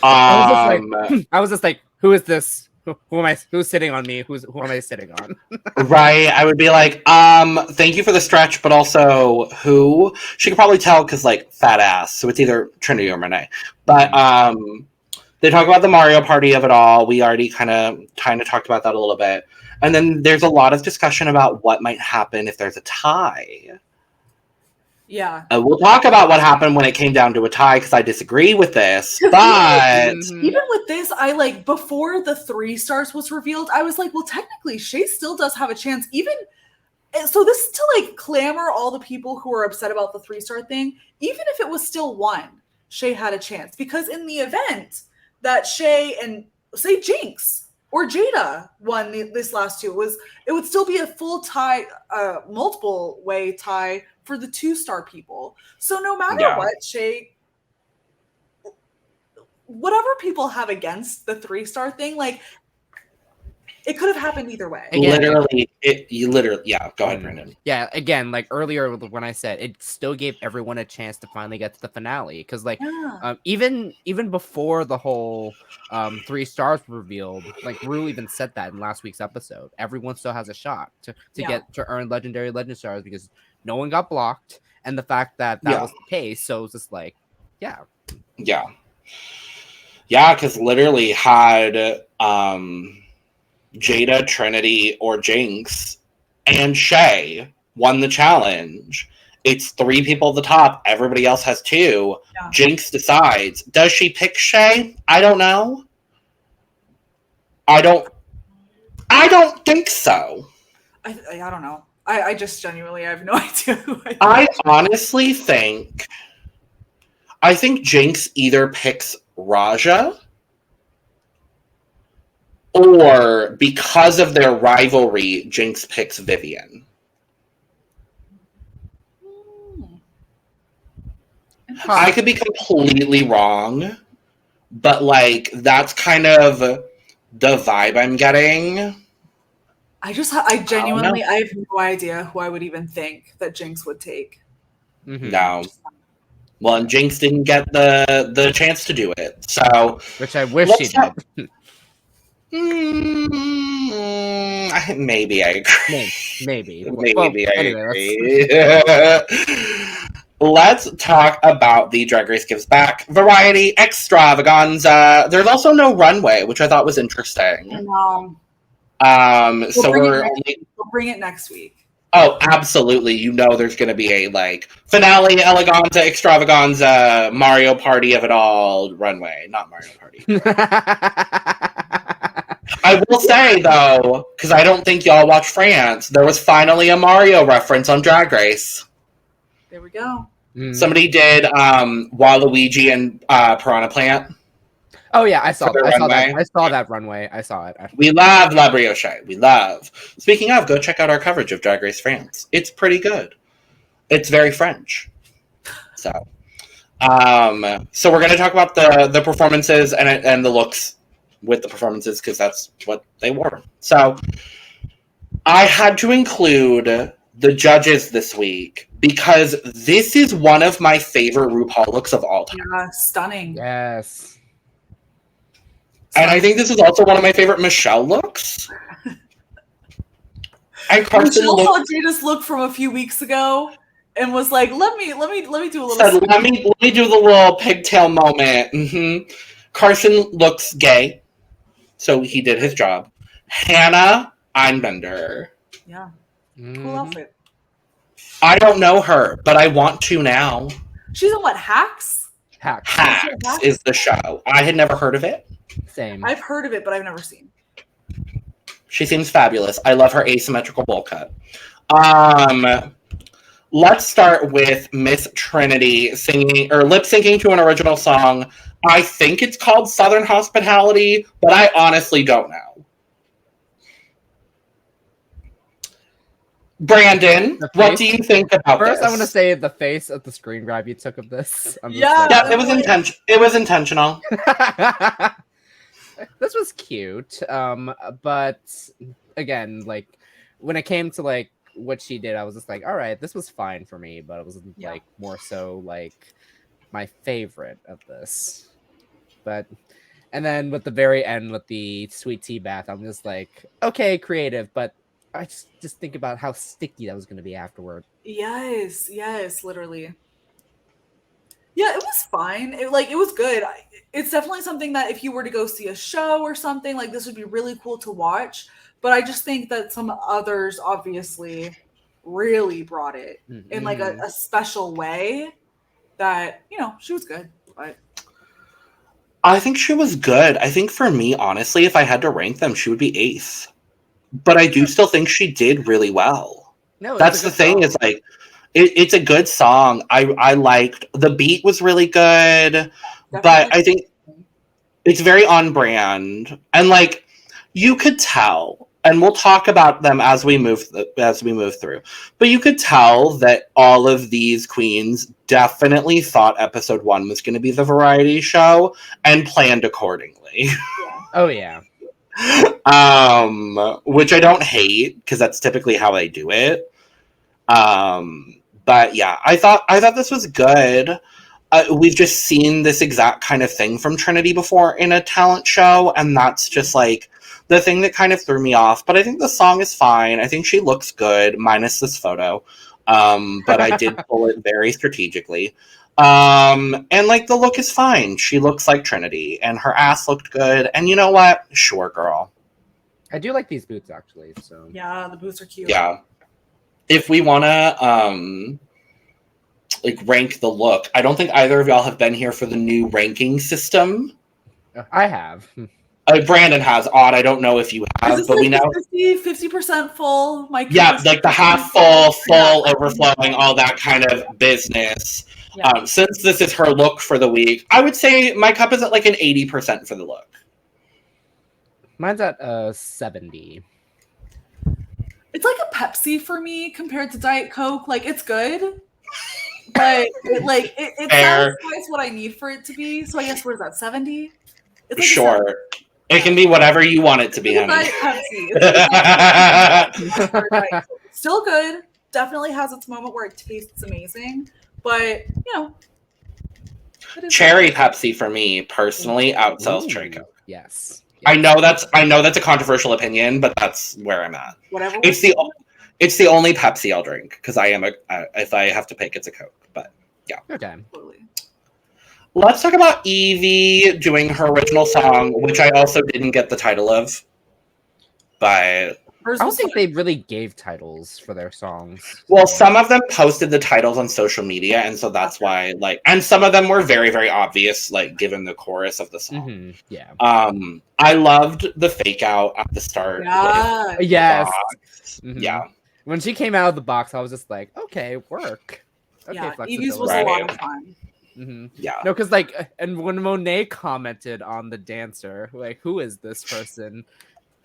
I was just like, who is this? Who am I? Who's sitting on me? Who am I sitting on? Right. I would be like, thank you for the stretch, but also who? She could probably tell because like fat ass. So it's either Trinity or Monet. But they talk about the Mario Party of it all. We already kind of talked about that a little bit. And then there's a lot of discussion about what might happen if there's a tie. Yeah. We'll talk about what happened when it came down to a tie because I disagree with this. But even with this, I like before the 3 stars was revealed, I was like, well, technically, Shea still does have a chance. Even so, this is to like clamor all the people who are upset about the 3-star thing. Even if it was still 1, Shea had a chance because in the event that Shea and say Jinkx or Jaida won this last 2, it would still be a full tie, multiple way tie for the 2-star people. So no matter what, Shea, whatever people have against the 3-star thing, like it could have happened either way. Again, go ahead, Brandon. Yeah, again, like earlier when I said it still gave everyone a chance to finally get to the finale. Because like even before the whole 3 stars revealed, like Ru even said that in last week's episode. Everyone still has a shot to get to earn legendary legend stars because no one got blocked, and the fact that was the case, so it's just like, yeah, because literally had Jaida, Trinity, or Jinkx and Shea won the challenge. It's 3 people at the top. Everybody else has 2. Yeah. Jinkx decides. Does she pick Shea? I don't know. I don't think so. I don't know. I just genuinely I have no idea who I honestly think Jinkx either picks Raja or because of their rivalry, Jinkx picks Vivienne. I could be completely wrong, but like that's kind of the vibe I'm getting. I genuinely I have no idea who I would even think that Jinkx would take. Mm-hmm. No. Well, and Jinkx didn't get the chance to do it, so which I wish she did. Maybe I agree. Maybe I agree. Let's talk about the Drag Race Gives Back variety extravaganza. There's also no runway, which I thought was interesting. I know. We'll bring it next week. Oh, absolutely. You know there's going to be a, like, finale, Eleganza, Extravaganza, Mario Party of it all runway. Not Mario Party. I will say, though, because I don't think y'all watch France, there was finally a Mario reference on Drag Race. There we go. Somebody did Waluigi and Piranha Plant. Oh yeah, I saw that. I saw that runway. I saw it. We love La Brioche. We love. Speaking of, go check out our coverage of Drag Race France. It's pretty good. It's very French. So we're going to talk about the performances and the looks with the performances because that's what they wore. So I had to include the judges this week because this is one of my favorite RuPaul looks of all time. Yeah, stunning. Yes. And I think this is also one of my favorite Michelle looks. And Carson Michelle saw Jaida's look from a few weeks ago and was like, "Let me do a little." Said, let me do the little pigtail moment. Mm-hmm. Carson looks gay, so he did his job. Hannah Einbender. Yeah, Mm-hmm. cool outfit. I don't know her, but I want to now. She's in what, Hacks? Hacks is the show. I had never heard of it. Same. I've heard of it, but I've never seen. She seems fabulous. I love her asymmetrical bowl cut. Let's start with Miss Trinity singing or lip syncing to an original song. I think it's called Southern Hospitality, but I honestly don't know. Brandon, what do you think about First, this? I want to say the face of the screen grab you took of this. Yeah, it was intentional. It was intentional. This was cute, but again, like when it came to like what she did, I was just like, all right, this was fine for me, but it wasn't like more so like my favorite of this. But and then with the very end with the sweet tea bath, I'm just like, okay, creative, but I just think about how sticky that was going to be afterward. Yes, literally. Yeah, it was fine. It was good. It's definitely something that if you were to go see a show or something, like this would be really cool to watch. But I just think that some others obviously really brought it in like a special way that, she was good. But I think she was good. I think for me, honestly, if I had to rank them, she would be 8th. But I do still think she did really well. No, that's the thing. Is like it's a good song. I liked the beat was really good, definitely. But I think it's very on brand, and like you could tell. And we'll talk about them as we move through. But you could tell that all of these queens definitely thought episode 1 was going to be the variety show and planned accordingly. Oh yeah. Which I don't hate because that's typically how I do it. But yeah, I thought this was good. We've just seen this exact kind of thing from Trinity before in a talent show, and that's just like the thing that kind of threw me off. But I think the song is fine. I think she looks good, minus this photo. But I did pull it very strategically. And like the look is fine. She looks like Trinity, and her ass looked good. And you know what? Sure, girl. I do like these boots actually. So yeah, the boots are cute. Yeah. If we wanna like rank the look, I don't think either of y'all have been here for the new ranking system. I have. Brandon has. Odd, I don't know if you have, but like we know 50% full. Yeah, like the half full, overflowing, all that kind of business. Yeah. Since this is her look for the week, I would say my cup is at like an 80% for the look. Mine's at 70. It's like a Pepsi for me compared to Diet Coke. Like it's good, but it satisfies what I need for it to be. So I guess where's that 70? It's like sure. It can be whatever you want it to be, honey. Still good. Definitely has its moment where it tastes amazing, but cherry Pepsi for me personally outsells cherry Coke. Yes. I know that's a controversial opinion, but that's where I'm at. Whatever. It's the only Pepsi I'll drink because I am if I have to pick, it's a Coke. But yeah. Okay. Let's talk about Yvie doing her original song, which I also didn't get the title of. But I don't think they really gave titles for their songs. Well, some of them posted the titles on social media, and so that's why, and some of them were very, very obvious, given the chorus of the song. Mm-hmm. Yeah. I loved the fake out at the start. Yeah. Yes. Mm-hmm. Yeah. When she came out of the box, I was just like, okay, work. Okay, yeah, Yvie's was a lot of fun. Mm-hmm. Yeah. No, because and when Monet commented on the dancer, who is this person?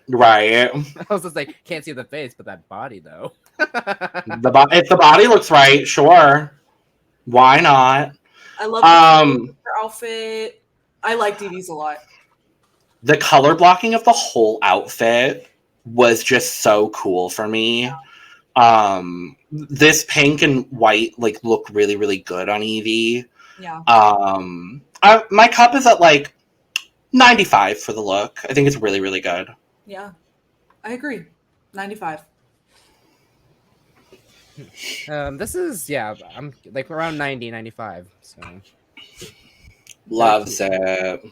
Right. I was just like, can't see the face, but that body though. If the body looks right, sure. Why not? I love her outfit. I like Yvie's a lot. The color blocking of the whole outfit was just so cool for me. This pink and white like look really, really good on Yvie. Yeah. My cup is at like 95 for the look. I think it's really, really good. Yeah, I agree. 95. This is, yeah, I'm like around 90, 95. So Loves it.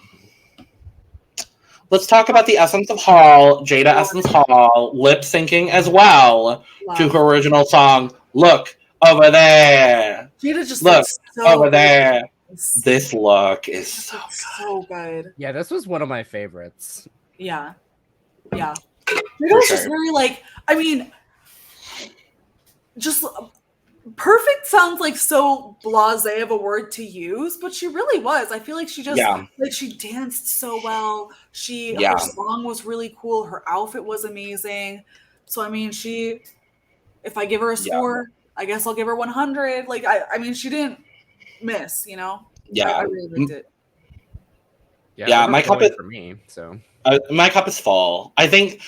Let's talk about the Essence of Hall, Jaida Essence Hall, lip syncing as well to her original song. Look over there. Jaida just look so over good. there. This look is so good. Yeah, this was one of my favorites. Yeah. Yeah. Jaida was just very like, I mean, just perfect sounds like so blasé of a word to use, but she really was. I feel like she just like she danced so well. Her song was really cool. Her outfit was amazing. So I mean, if I give her a score, I guess I'll give her 100. Like I mean, she didn't miss, you know. Yeah, I really liked it. Yeah, my cup is for me. So my cup is full. I think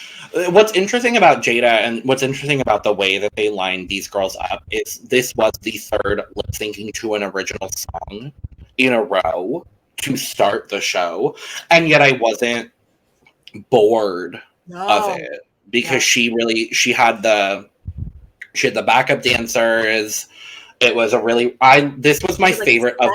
what's interesting about Jaida and what's interesting about the way that they lined these girls up is this was the third lip syncing to an original song in a row to start the show, and yet I wasn't bored of it because she had the backup dancers. It was this was my favorite of.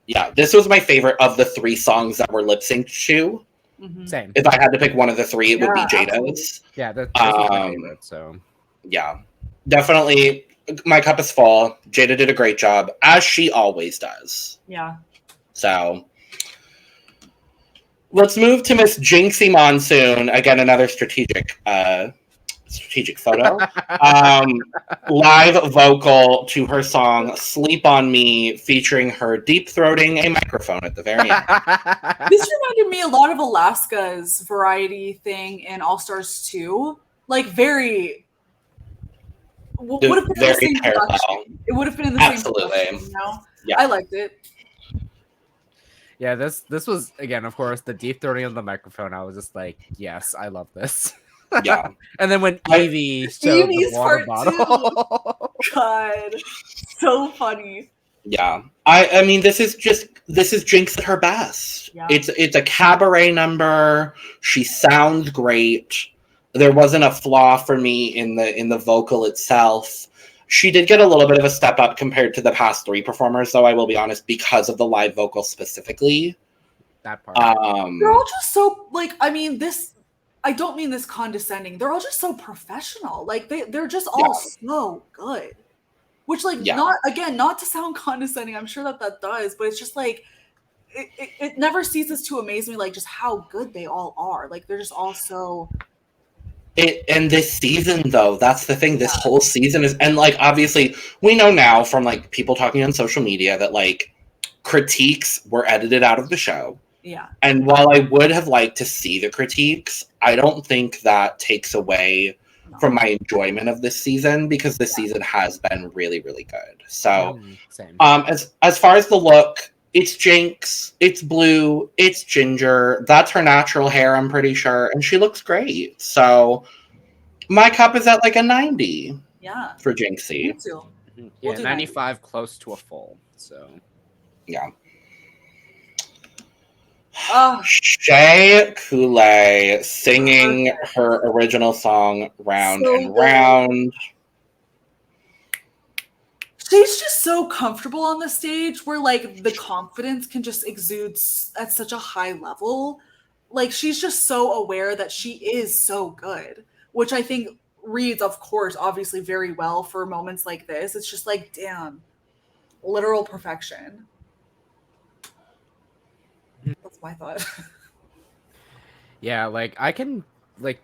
Yeah, this was my favorite of the 3 songs that were lip synced to. Mm-hmm. Same. If I had to pick one of the 3, it would be Jaida's. Yeah, that's my favorite. So yeah, definitely, my cup is full. Jaida did a great job, as she always does. Yeah. So let's move to Miss Jinkx Monsoon. Again, another strategic photo. Live vocal to her song Sleep on Me, featuring her deep throating a microphone at the very end. This reminded me a lot of Alaska's variety thing in All Stars 2. Like very would have been in the same production. It would have been in the same production, you know? Yeah. I liked it. Yeah, this was, again, of course, the deep throating of the microphone. I was just like, yes, I love this. Yeah. And then when Yvie showed the water bottle. God, so funny. Yeah. I mean, this is Jinkx at her best. Yeah. It's a cabaret number. She sounds great. There wasn't a flaw for me in the vocal itself. She did get a little bit of a step up compared to the past 3 performers, though, I will be honest, because of the live vocal specifically. That part. They're all just so, like, I mean, I don't mean this condescending. They're all just so professional. Like they're just all so good. Which not to sound condescending. I'm sure that does, but it's just like it never ceases to amaze me, like just how good they all are. Like they're just all so. And this season, though, that's the thing. This whole season is, and like obviously we know now from like people talking on social media that like critiques were edited out of the show. Yeah. And while I would have liked to see the critiques, I don't think that takes away from my enjoyment of this season, because this season has been really, really good. So, as far as the look, it's Jinkx, it's blue, it's ginger. That's her natural hair, I'm pretty sure, and she looks great. So, my cup is at like a 90. Yeah. For Jinxie. Me too. Yeah, 95, close to a full. So, yeah. Shea Coulee singing her original song Round and Round. She's just so comfortable on the stage where like the confidence can just exude at such a high level. Like she's just so aware that she is so good, which I think reads, of course, obviously very well for moments like this. It's just like, damn, literal perfection. That's my thought. Yeah, like I can, like,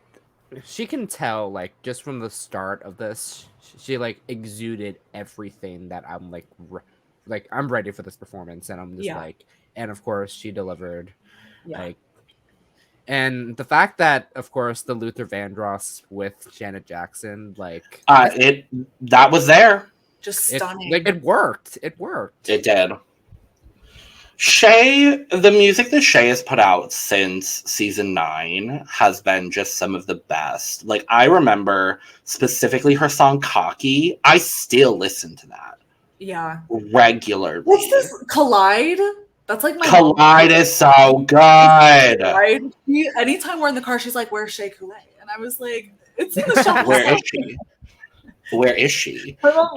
she can tell, like, just from the start of this, she like exuded everything that I'm like I'm ready for this performance, and I'm just like, and of course she delivered, like, and the fact that, of course, the Luther Vandross with Janet Jackson, like, that was there, just stunning. It worked. It did. The music that Shea has put out since season 9 has been just some of the best. Like, I remember specifically her song Cocky. I still listen to that. Yeah. Regularly. What's this? Collide? That's like my Collide is so good. Right? Anytime we're in the car, she's like, "Where's Shea Coulee?" And I was like, "It's in the shop." Where is she? Where is she? Well,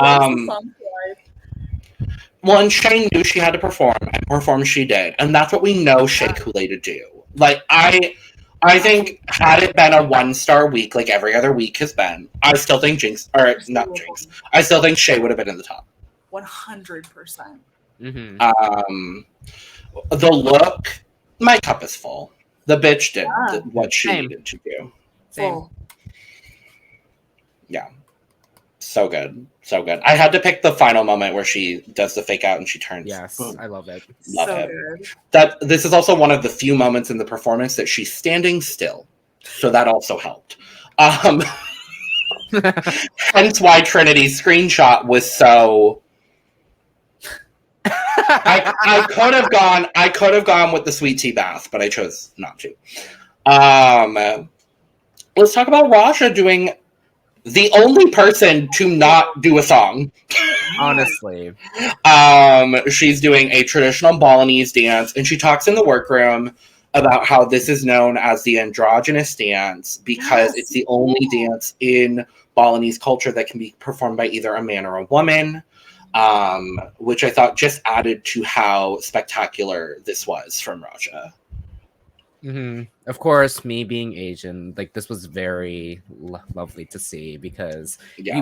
and Shea knew she had to perform, and perform she did. And that's what we know Shea Coulee to do. Like, I think had it been a 1-star week like every other week has been, I still think I still think Shea would have been in the top. 100%. Mm-hmm. The look, my cup is full. The bitch did what she needed to do. Full. Yeah. So good. So good. I had to pick the final moment where she does the fake out and she turns. Yes, I love it. Love it. Good. This is also one of the few moments in the performance that she's standing still. So that also helped. Hence why Trinity's screenshot was so... I could have gone with the sweet tea bath, but I chose not to. Let's talk about Raja doing the only person to not do a song. Honestly. She's doing a traditional Balinese dance, and she talks in the workroom about how this is known as the androgynous dance because it's the only dance in Balinese culture that can be performed by either a man or a woman. Which I thought just added to how spectacular this was from Raja. Mm-hmm. Of course, me being Asian, like this was very lovely to see because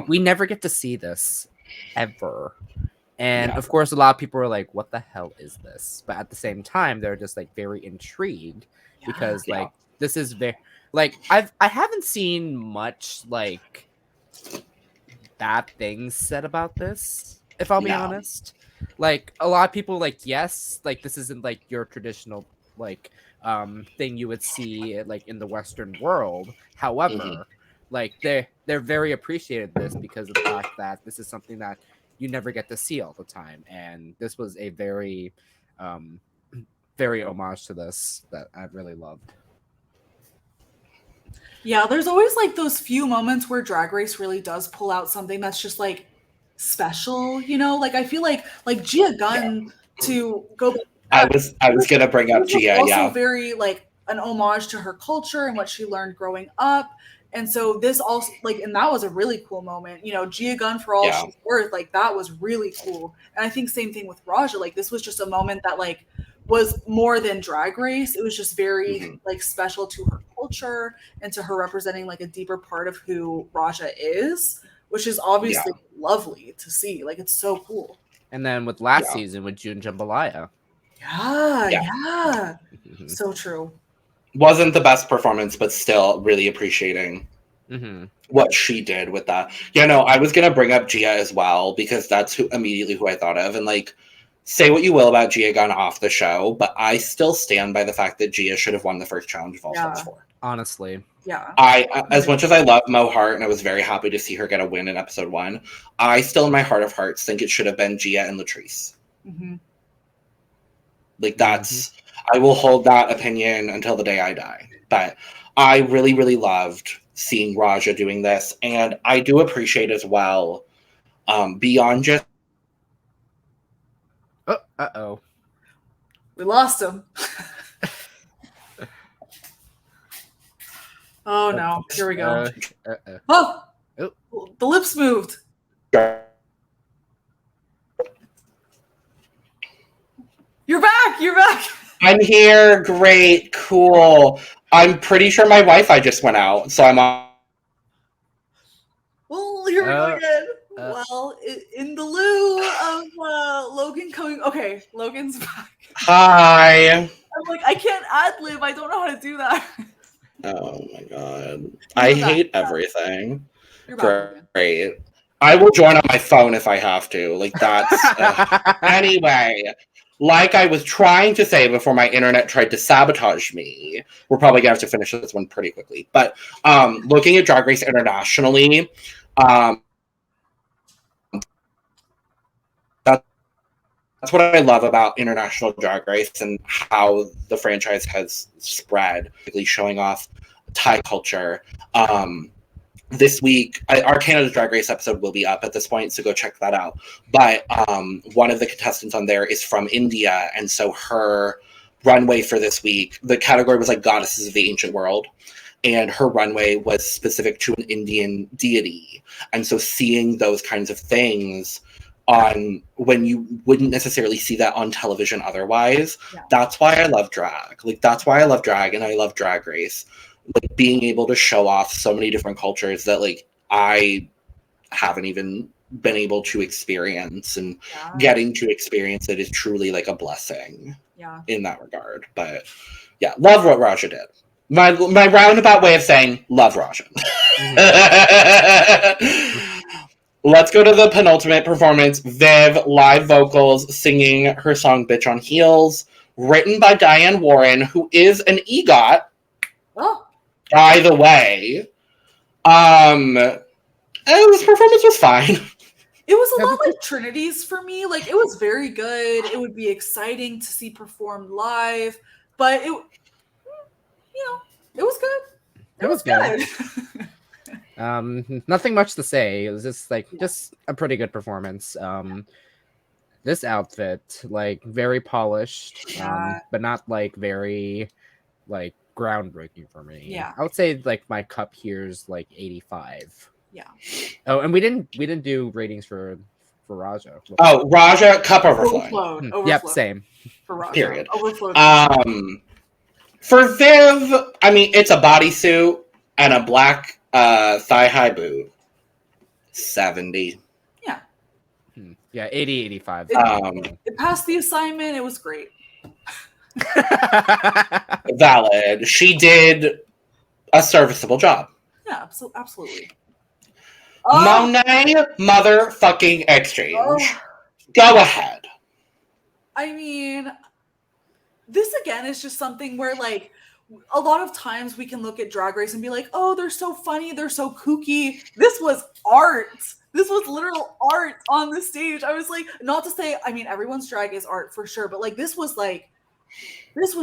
we never get to see this ever. And of course, a lot of people are like, "What the hell is this?" But at the same time, they're just like very intrigued because like this is very like I haven't seen much like bad things said about this. If I'll be honest, like a lot of people like, yes, like this isn't like your traditional like thing you would see like in the Western world. However, like they're very appreciated this because of the fact that this is something that you never get to see all the time, and this was a very very homage to this that I really loved. Yeah, there's always like those few moments where Drag Race really does pull out something that's just like special, you know? Like I feel like Gia Gunn to go back. I was gonna bring up Gia, also very like an homage to her culture and what she learned growing up. And so this also like, and that was a really cool moment, you know, Gia Gunn for all she's worth, like that was really cool. And I think same thing with Raja, like this was just a moment that like was more than Drag Race. It was just very like special to her culture and to her representing like a deeper part of who Raja is, which is obviously lovely to see. Like it's so cool. And then with last season with June Jambalaya. So true. Wasn't the best performance, but still really appreciating what she did with that. Yeah, no, I was gonna bring up Gia as well because that's immediately who I thought of. And like, say what you will about Gia Gunn off the show, but I still stand by the fact that Gia should have won the first challenge of All Stars 4. Honestly. Yeah. As much as I love Mo Hart and I was very happy to see her get a win in episode 1, I still in my heart of hearts think it should have been Gia and Latrice. Like that's, I will hold that opinion until the day I die. But I really, really loved seeing Raja doing this. And I do appreciate as well, beyond just... Uh-oh. We lost him. Oh no, here we go. Oh, the lips moved. You're back. I'm here. Great. Cool. I'm pretty sure my Wi-Fi just went out, so I'm on. Well, here we go again. Well, in the lieu of Logan coming... Okay, Logan's back. Hi. I'm like, I can't ad-lib. I don't know how to do that. Oh my god. I hate everything. You're back. Great. I will join on my phone if I have to. Like, that's... Anyway, like I was trying to say before my internet tried to sabotage me, we're probably going to have to finish this one pretty quickly. But looking at Drag Race internationally, that's that's what I love about International Drag Race and how the franchise has spread, really showing off Thai culture. This week, our Canada Drag Race episode will be up at this point, so go check that out. But one of the contestants on there is from India, and so her runway for this week, the category was like Goddesses of the Ancient World, and her runway was specific to an Indian deity. And so seeing those kinds of things on when you wouldn't necessarily see that on television otherwise, that's why I love drag. Like, that's why I love drag, and I love Drag Race. Like, being able to show off so many different cultures that, like, I haven't even been able to experience, and getting to experience it is truly, like, a blessing in that regard. But, yeah, love what Raja did. My roundabout way of saying, love Raja. Let's go to the penultimate performance. Viv, live vocals, singing her song Bitch on Heels, written by Diane Warren, who is an EGOT. Oh. By the way, this performance was fine. It was a lot like Trinity's for me. Like, it was very good. It would be exciting to see performed live, but it was good. It was good. Nothing much to say. It was just a pretty good performance. This outfit, like, very polished, but not like very like groundbreaking for me. Yeah, I would say like my cup here's like 85. Yeah. Oh, and we didn't do ratings for Raja. Oh, Raja, cup overflowing. Yep, same. For Raja. Period. Overflowed. For Viv, I mean, it's a bodysuit and a black thigh-high boot. 70. Yeah. Yeah, 80, 85. It passed the assignment. It was great. Valid. She did a serviceable job. Yeah, absolutely. Monet motherfucking X Change. Go ahead. I mean, this again is just something where, like, a lot of times we can look at Drag Race and be like, oh, they're so funny, they're so kooky. This was art. This was literal art on the stage. I was like, not to say, I mean, everyone's drag is art for sure, but like, this was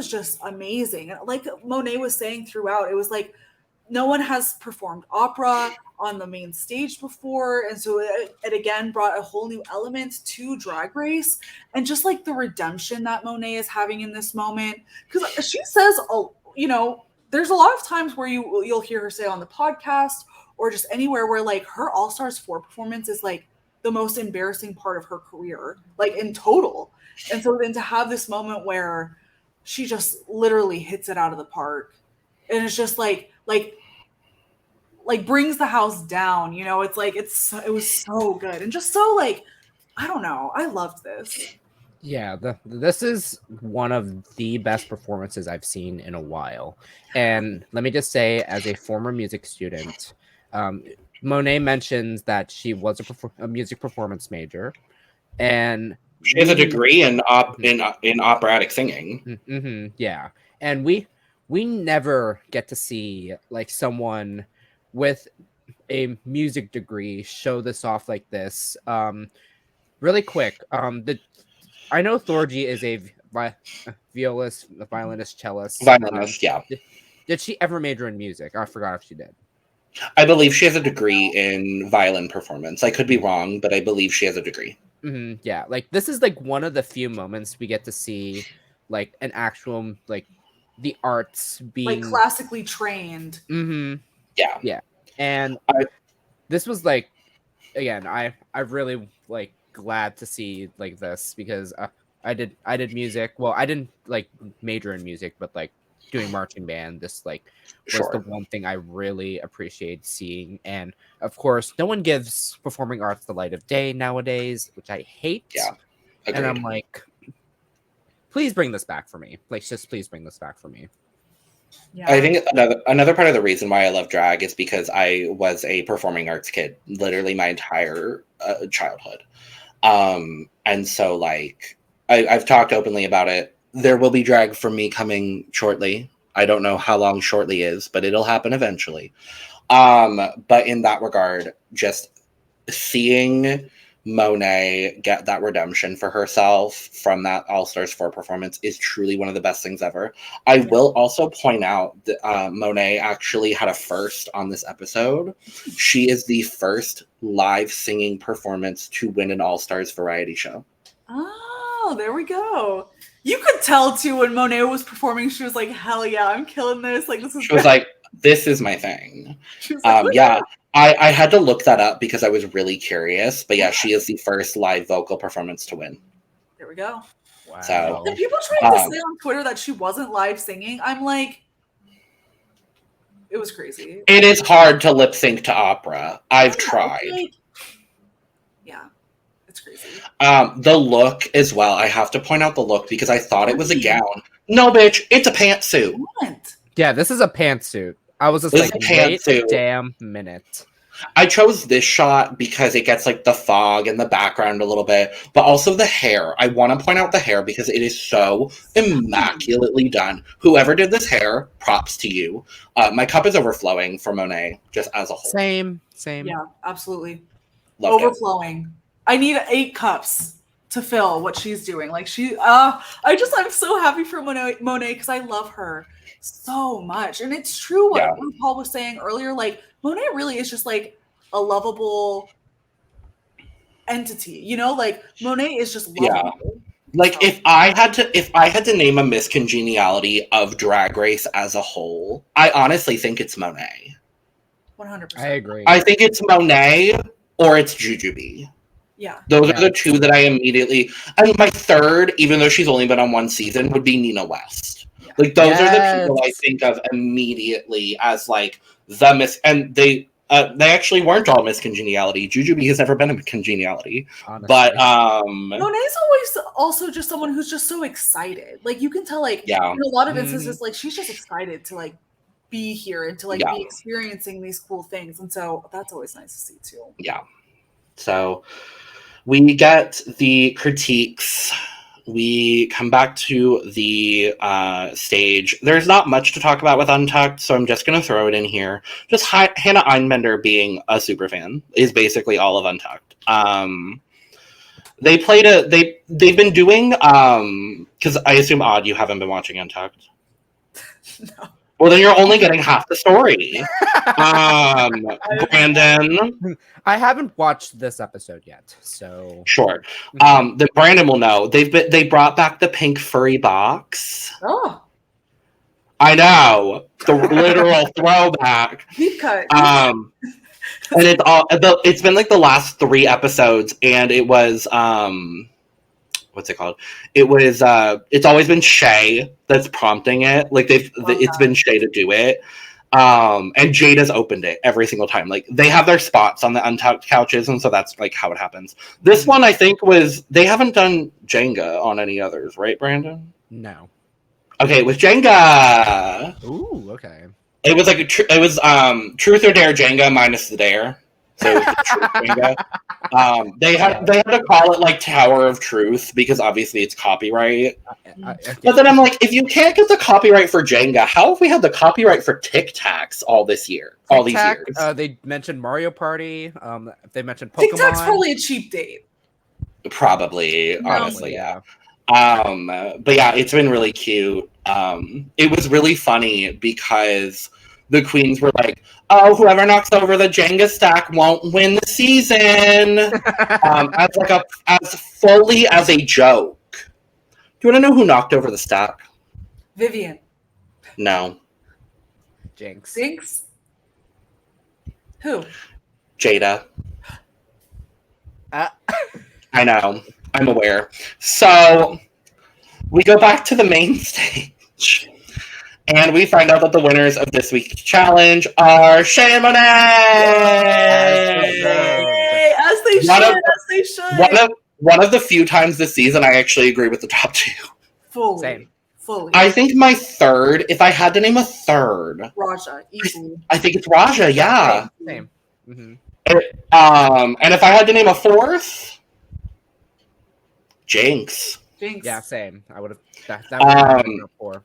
just amazing. And like Monet was saying throughout, it was like, no one has performed opera on the main stage before. And so it again brought a whole new element to Drag Race. And just like the redemption that Monet is having in this moment. Because she says, there's a lot of times where you'll hear her say on the podcast or just anywhere where like her All Stars 4 performance is like the most embarrassing part of her career, like in total. And so then to have this moment where she just literally hits it out of the park, and it's just like brings the house down, it's like, it was so good. And just so like, I don't know. I loved this. Yeah, this is one of the best performances I've seen in a while. And let me just say, as a former music student, Monet mentions that she was a music performance major, and she has a degree in operatic singing. Mm-hmm, yeah, and we never get to see like someone with a music degree show this off like this. Really quick, I know Thorgy is a violinist, cellist. Violinist, yeah. Did she ever major in music? I forgot if she did. I believe she has a degree in violin performance. I could be wrong, but I believe she has a degree. Mm-hmm, yeah, like this is like one of the few moments we get to see like an actual like the arts being like classically trained. Mm-hmm. Yeah. And this was like, again, I really like glad to see like this because I did music. Well, I didn't like major in music, but like doing marching band, this like was the one thing I really appreciate seeing. And of course, no one gives performing arts the light of day nowadays, which I hate. Yeah, agreed. And I'm like, please bring this back for me. Like, just please bring this back for me. Yeah. I think another part of the reason why I love drag is because I was a performing arts kid, literally my entire childhood. And so like I've talked openly about it. There will be drag from me coming shortly. I don't know how long shortly is, but it'll happen eventually. But in that regard, just seeing Monet get that redemption for herself from that All Stars 4 performance is truly one of the best things ever. I will also point out that Monet actually had a first on this episode. She is the first live singing performance to win an All Stars variety show. Oh, there we go. You could tell too when Monet was performing, she was like, hell yeah, I'm killing this. Like, this is She was like, this is my thing. She was like, yeah. I had to look that up because I was really curious. But yeah, she is the first live vocal performance to win. There we go. Wow. So, the people trying to say on Twitter that she wasn't live singing, I'm like, it was crazy. It is hard to lip sync to opera. I've tried. Like, yeah, it's crazy. The look as well. I have to point out the look because I thought it was a gown. No, bitch, it's a pantsuit. What? Yeah, this is a pantsuit. I was just It's like, a wait a pantsuit. damn minute. I chose this shot because it gets like the fog in the background a little bit, but also the hair. I want to point out the hair because it is so immaculately done. Whoever did this hair, props to you. My cup is overflowing for Monet, just as a whole. Same. Yeah, absolutely. Loved it. Overflowing. I need 8 cups to fill what she's doing. Like I'm so happy for Monet because I love her so much. And it's true what RuPaul was saying earlier. Like, Monet really is just like a lovable entity, you know? Like, Monet is just lovable. Yeah. Like, if I had to name a miscongeniality of Drag Race as a whole, I honestly think it's Monet. 100%. I agree. I think it's Monet or it's Jujubee. Yeah. Those are the two that I immediately... And my third, even though she's only been on one season, would be Nina West. Yeah. Like, those are the people I think of immediately as, like, the miss... And they actually weren't all miscongeniality. Jujubee has never been a congeniality. Honestly. But, Monet's always also just someone who's just so excited. Like, you can tell, like, in a lot of instances, like, she's just excited to, like, be here and to, like, be experiencing these cool things. And so that's always nice to see, too. Yeah. So... we get the critiques. We come back to the stage. There's not much to talk about with Untucked, so I'm just going to throw it in here. Just Hannah Einbender being a super fan is basically all of Untucked. They played they've been doing because I assume Odd you haven't been watching Untucked. No. Well, then you're only getting half the story. Brandon, I haven't watched this episode yet, so sure. Then Brandon will know. They brought back the pink furry box. Oh, I know, the literal throwback. Deep cut. And it's been like the last 3 episodes, and it was what's it called? It was it's always been Shea that's prompting it. Like it's been Shea to do it. And Jaida's opened it every single time. Like, they have their spots on the Untucked couches, and so that's like how it happens. This one I think they haven't done Jenga on any others, right, Brandon? No. Okay, with Jenga. Ooh, okay. It was like Truth or Dare Jenga minus the dare. So it was the Truth Jenga. They had to call it like Tower of Truth because obviously it's copyright. But then I'm like, if you can't get the copyright for Jenga, how have we had the copyright for Tic Tacs all these years? They mentioned Mario Party. They mentioned Pokemon. Tic Tac's probably a cheap date. Probably, honestly, yeah. But yeah, it's been really cute. It was really funny because the queens were like, "Oh, whoever knocks over the Jenga stack won't win the season," as fully as a joke. Do you want to know who knocked over the stack? Vivienne. No. Jinkx. Who? Jaida. I know. I'm aware. So we go back to the main stage. And we find out that the winners of this week's challenge are Shea and Monet! Yay! As they should. One of the few times this season I actually agree with the top 2. Fully. I think my third, if I had to name a third... Raja, easily. I think it's Raja, yeah. Same. Mm-hmm. And if I had to name a fourth... Jinkx. Jinkx. Yeah, same. I would have... That would have been 4.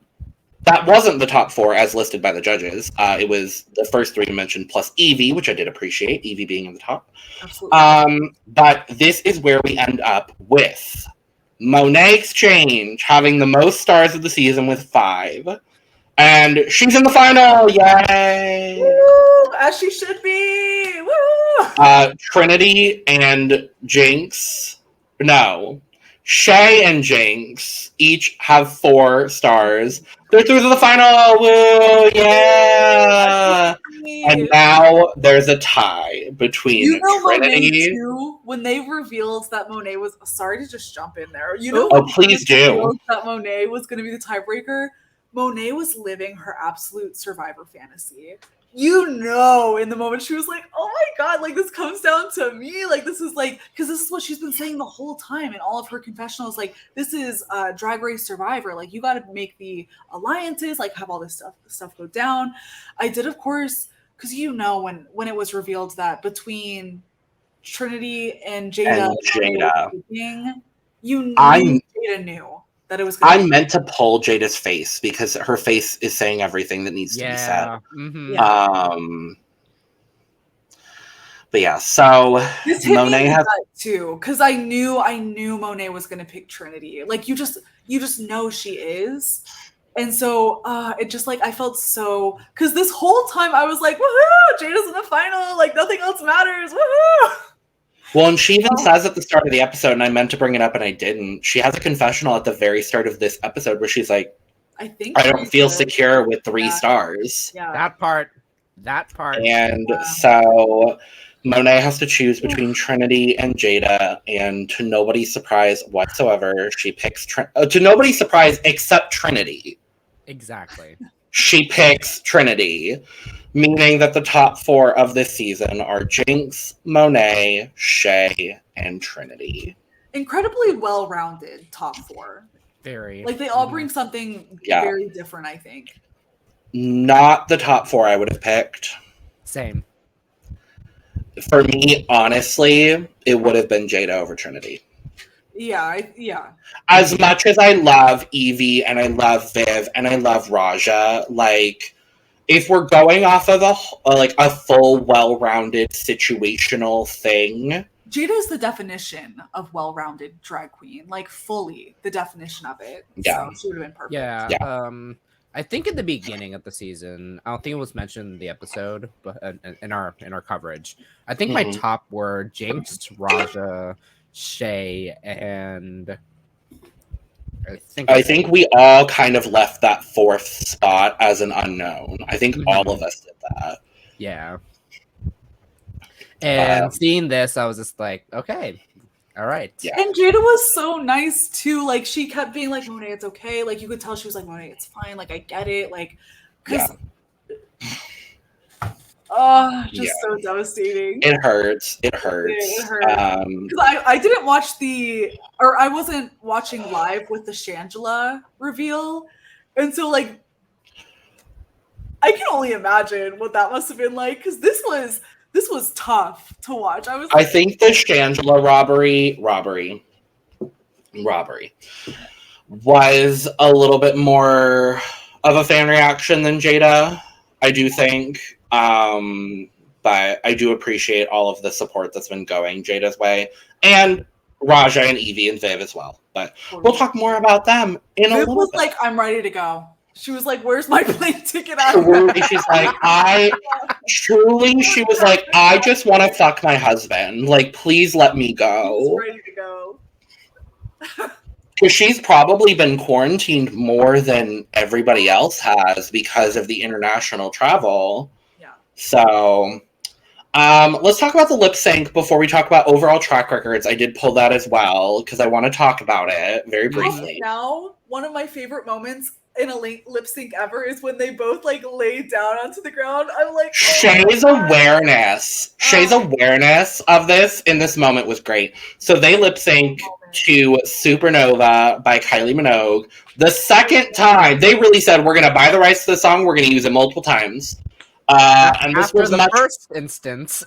that wasn't the top 4 as listed by the judges. It was the first 3 mentioned plus Yvie, which I did appreciate, Yvie being in the top. Absolutely. But this is where we end up with Monet X Change having the most stars of the season with 5. And she's in the final! Yay! Woo! As she should be! Woo! Trinity and Jinkx. No. Shea and Jinkx each have 4 stars. They're through to the final! Woo! Yeah! And now there's a tie between Trinity. Monet too, when they revealed that Monet was sorry to just jump in there. Please do. That Monet was going to be the tiebreaker. Monet was living her absolute survivor fantasy. In the moment she was like, oh my god, like this comes down to me, like this is like, because this is what she's been saying the whole time in all of her confessionals, like this is Drag Race Survivor, like you got to make the alliances, like have all this stuff go down. I did, of course, because when it was revealed that between Trinity and Jaida, Jada knew that it was I meant to pull Jada's face because her face is saying everything that needs to be said. Mm-hmm. Yeah. But yeah, so this hit Monet has too, because I knew Monet was gonna pick Trinity. Like you just know she is. And so it just like I felt so, because this whole time I was like, woohoo, Jada's in the final, like nothing else matters. Woohoo! Well, and she even says at the start of the episode, and I meant to bring it up and I didn't. She has a confessional at the very start of this episode where she's like, I don't feel secure with 3 stars. Yeah. That part. And so Monet has to choose between Trinity and Jaida, and to nobody's surprise whatsoever, she picks to nobody's surprise except Trinity. Exactly. She picks Trinity, meaning that the top 4 of this season are Jinkx, Monet, Shea, and Trinity. Incredibly well-rounded top 4. Very. Like they all bring something very different, I think. Not the top 4 I would have picked. Same. For me, honestly, it would have been Jaida over Trinity. Yeah. As much as I love Yvie and I love Viv and I love Raja, like, if we're going off of a full, well-rounded situational thing, Jaida is the definition of well-rounded drag queen, like fully the definition of it. Yeah, so she would have been perfect. Yeah. I think at the beginning of the season, I don't think it was mentioned in the episode, but in our coverage, I think my top were Jinkx, Raja, Shea, and I think we all kind of left that 4th spot as an unknown. I think all of us did that. Yeah. And seeing this, I was just like, okay, all right. Yeah. And Jaida was so nice too. Like she kept being like, Monet, it's okay. Like you could tell she was like, Monet, it's fine. Like I get it. Like, because so devastating. It hurts. It hurts. It hurts. Because I didn't watch I wasn't watching live with the Shangela reveal. And so like, I can only imagine what that must have been like. Because this was tough to watch. I think the Shangela robbery was a little bit more of a fan reaction than Jaida, I do think. But I do appreciate all of the support that's been going Jada's way. And Raja and Yvie and Viv as well. But we'll talk more about them in a little bit. Viv was like, I'm ready to go. She was like, where's my plane ticket out? She's like, she was like, I just want to fuck my husband. Like, please let me go. She's ready to go. Because she's probably been quarantined more than everybody else has because of the international travel. Yeah. So, let's talk about the lip sync before we talk about overall track records. I did pull that as well because I want to talk about it very briefly. Now, one of my favorite moments in a lip sync ever is when they both like lay down onto the ground. I'm like, Shea's awareness of this in this moment was great. So they lip sync to Supernova by Kylie Minogue. The second time they really said, we're gonna buy the rights to the song, we're gonna use it multiple times. And this was the first instance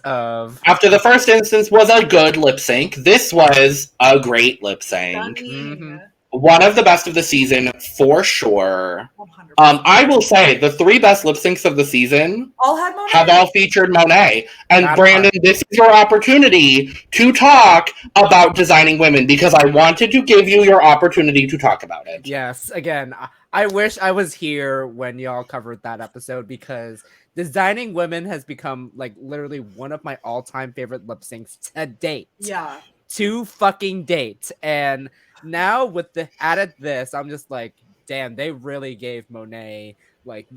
was a good lip sync. This was a great lip sync. One of the best of the season, for sure. 100%. I will say, the 3 best lip syncs of the season have all featured Monet. And That Brandon, this is your opportunity to talk about designing women, because I wanted to give you your opportunity to talk about it. Yes, again, I wish I was here when y'all covered that episode, because designing women has become like literally one of my all-time favorite lip syncs to date. Yeah. To fucking date. And now with the added this, I'm just like, damn, they really gave Monet like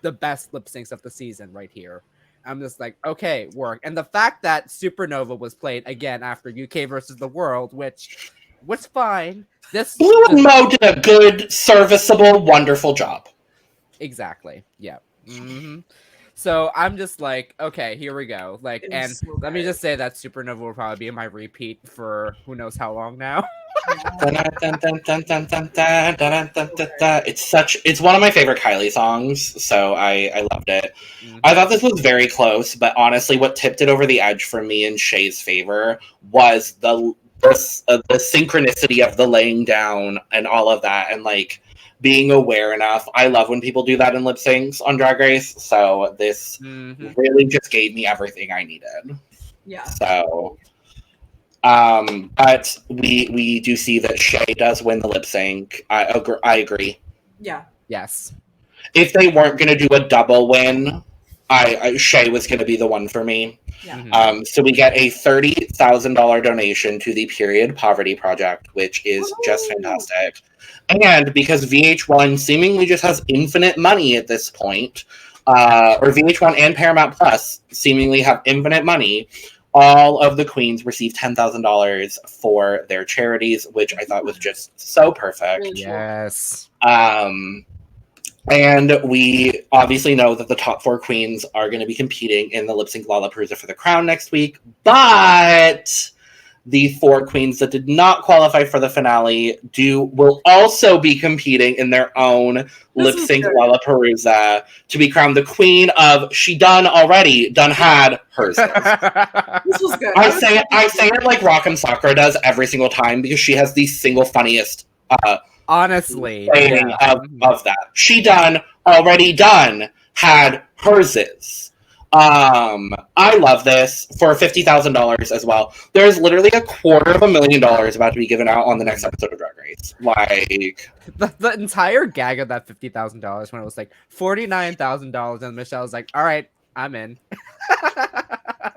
the best lip syncs of the season right here. I'm just like, okay, work. And the fact that Supernova was played again after UK versus the World, which was fine. Blue and Mo did a good, serviceable, wonderful job. Exactly. Yeah. Mm-hmm. So I'm just like, okay, here we go. Like, and so let me just say that Supernova will probably be in my repeat for who knows how long now. It's one of my favorite Kylie songs, so I loved it. Mhm. I thought this was very close, but honestly, what tipped it over the edge for me in Shea's favor was the synchronicity of the laying down and all of that, and like being aware enough. I love when people do that in lip syncs on Drag Race, so this really just gave me everything I needed. Yeah. So, but we do see that Shea does win the lip sync. I agree. Yeah. Yes. If they weren't going to do a double win, Shea was going to be the one for me. Yeah. So we get a $30,000 donation to the Period Poverty Project, which is just fantastic. And because VH1 seemingly just has infinite money at this point, or VH1 and Paramount Plus seemingly have infinite money, all of the queens receive $10,000 for their charities, which I thought was just so perfect. Really cool. Yes. And we obviously know that the top 4 queens are going to be competing in the Lip Sync Lollapalooza for the crown next week. But the 4 queens that did not qualify for the finale will also be competing in their own Lip Sync Lollapalooza to be crowned the queen of She Done Already, Done Had Hers. This was good. I say it like Rock'em Sakura does every single time, because she has the single funniest honestly saying of that. She Done Already Done Had Herses. I love this for $50,000 as well. There's literally $250,000 about to be given out on the next episode of Drag Race. Like the entire gag of that $50,000 when it was like $49,000, and Michelle was like, "All right, I'm in."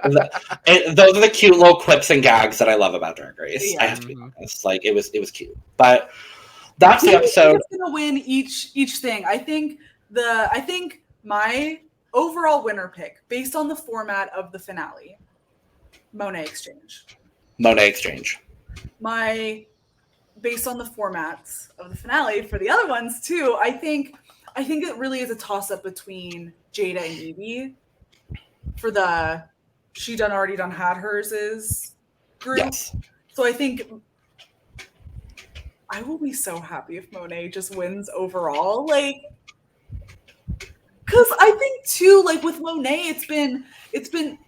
those are the cute little quips and gags that I love about Drag Race. Yeah. I have to be honest. Like it was cute, but that's the episode. Who's gonna win each thing? I think my overall winner pick, based on the format of the finale, Monet X Change. Monet X Change. Based on the formats of the finale for the other ones too, I think it really is a toss-up between Jaida and Yvie for the She Done Already Done Had Hers group. Yes. So I think I will be so happy if Monet just wins overall. Like, because I think too, like with Monet, it's been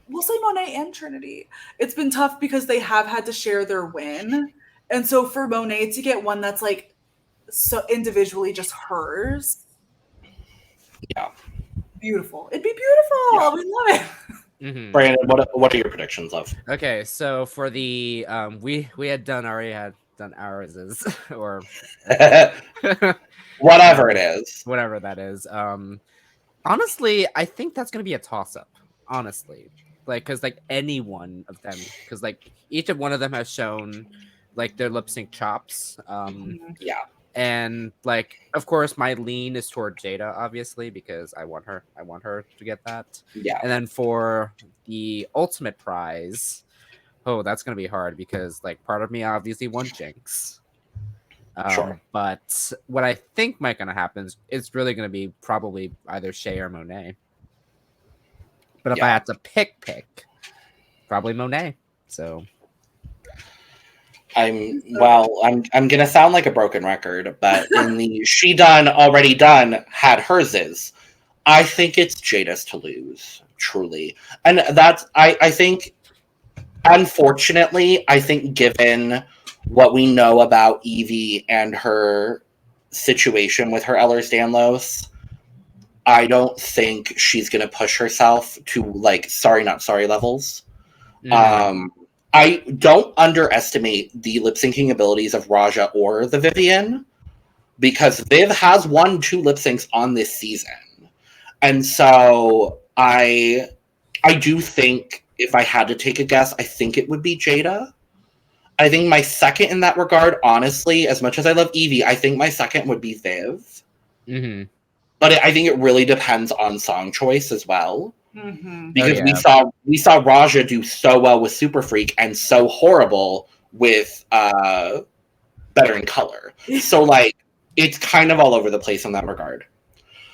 we'll say Monet and Trinity. It's been tough because they have had to share their win. And so for Monet to get one that's like so individually just hers. Yeah. Beautiful. It'd be beautiful. Yeah. We love it. Mm-hmm. Brandon, what are your predictions, love? Okay, so for the we had done ours or whatever it is. Whatever that is. Honestly, I think that's gonna be a toss-up. Honestly. Like, cause like any one of them, because like each of one of them has shown like their lip sync chops. Yeah. And like, of course, my lean is toward Jaida, obviously, because I want her to get that. Yeah. And then for the ultimate prize, that's gonna be hard because like part of me obviously wants Jinkx. Sure. But what I think might gonna happen is it's really gonna be probably either Shea or Monet. But if I had to pick, probably Monet. So I'm gonna sound like a broken record, but in the She Done Already Done Had Herses, I think it's Jaida's to lose, truly. And that's I think, unfortunately, I think given what we know about Yvie and her situation with her Ehlers-Danlos, I don't think she's going to push herself to like sorry not sorry levels. I don't underestimate the lip syncing abilities of Raja or the Vivienne, because Viv has won 2 lip syncs on this season. And so I do think, if I had to take a guess, I think it would be Jaida. I think my second in that regard, honestly, as much as I love Yvie, I think my second would be Viv. But I think it really depends on song choice as well. Because we saw Raja do so well with Super Freak and so horrible with Better in Color. So like it's kind of all over the place in that regard.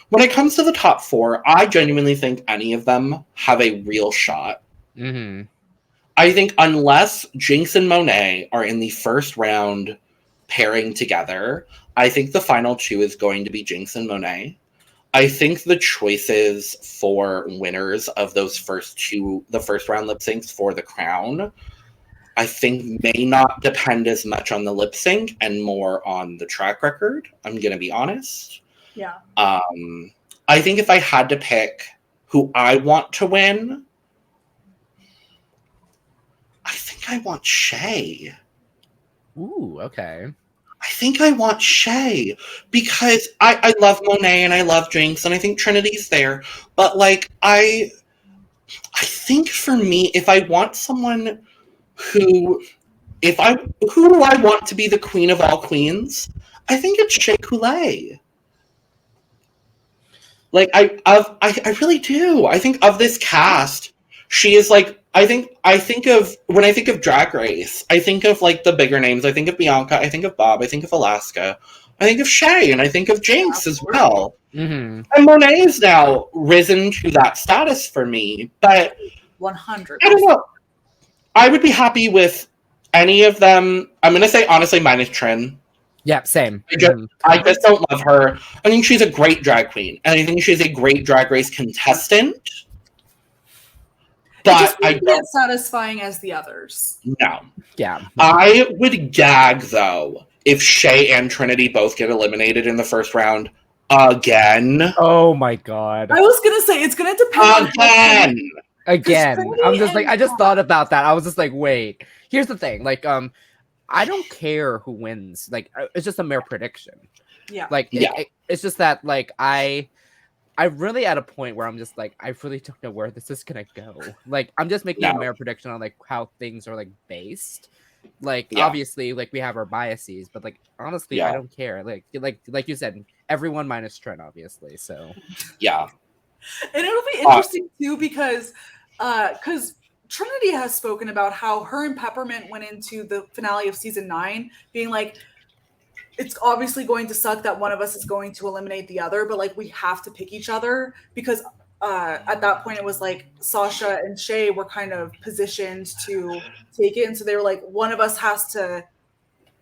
When it comes to the top 4, I genuinely think any of them have a real shot. I think unless Jinkx and Monet are in the first round pairing together, I think the final 2 is going to be Jinkx and Monet. I think the choices for winners of those the first round lip syncs for the crown, I think may not depend as much on the lip sync and more on the track record. I'm going to be honest. Yeah. I think if I had to pick who I want to win, I think I want Shea. Ooh, okay. I think I want Shea because I love Monet and I love Jinkx and I think Trinity's there. But like I think for me, if I want someone who do I want to be the queen of all queens? I think it's Shea Coulee. Like I really do. I think of this cast, she is like I think of when I think of Drag Race, I think of like the bigger names. I think of Bianca, I think of Bob, I think of Alaska, I think of Shea, and I think of Jinkx as well. And Monet is now risen to that status for me. But 100%. I don't know. I would be happy with any of them. I'm gonna say honestly, minus Trin. Yeah, same. I just don't love her. I think she's a great drag queen, and I think she's a great Drag Race contestant. But I don't as satisfying as the others. No. Yeah. I would gag though if Shea and Trinity both get eliminated in the first round again. Oh my god. I was gonna say it's gonna depend Again. I'm just like I just thought about that. I was just like, wait. Here's the thing. Like, I don't care who wins. Like, it's just a mere prediction. Yeah. Like, it's just that like I'm really at a point where I'm just like, I really don't know where this is gonna go. Like, I'm just making a mere prediction on like how things are like based. Like, obviously, like we have our biases, but like honestly, I don't care. Like you said, everyone minus Trent, obviously. So yeah, and it'll be interesting too because Trinity has spoken about how her and Peppermint went into the finale of season 9 being like, it's obviously going to suck that one of us is going to eliminate the other, but like we have to pick each other because at that point it was like Sasha and Shea were kind of positioned to take it. And so they were like, one of us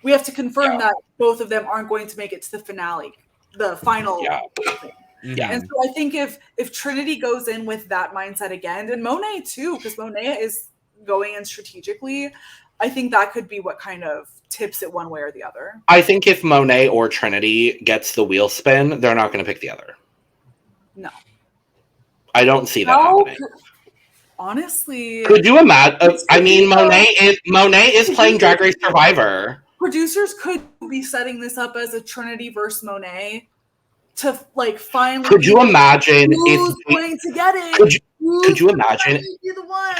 we have to confirm that both of them aren't going to make it to the finale, the final. Yeah. And so I think if Trinity goes in with that mindset again, and Monet too, because Monet is going in strategically, I think that could be what kind of tips it one way or the other. I think if Monet or Trinity gets the wheel spin, they're not going to pick the other. No. I don't see that happening. Honestly. Could you imagine? I mean, Monet is playing Drag Race Survivor. Producers could be setting this up as a Trinity versus Monet to like finally. Could you imagine if going to get it? Could you imagine?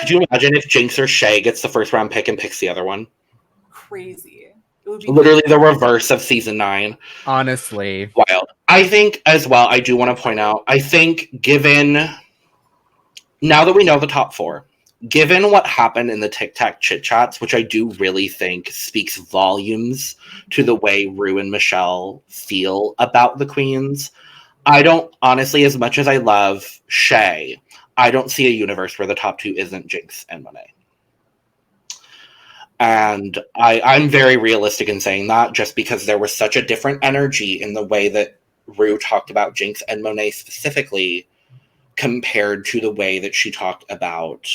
Could you imagine if Jinkx or Shea gets the first round pick and picks the other one? Crazy. It would be literally the reverse of season 9. Honestly, wild. I think as well. I do want to point out. I think given now that we know the top 4, given what happened in the Tic Tac chit chats, which I do really think speaks volumes to the way Ru and Michelle feel about the queens. I don't honestly, as much as I love Shea, I don't see a universe where the top 2 isn't Jinkx and Monet. And I'm very realistic in saying that just because there was such a different energy in the way that Ru talked about Jinkx and Monet specifically compared to the way that she talked about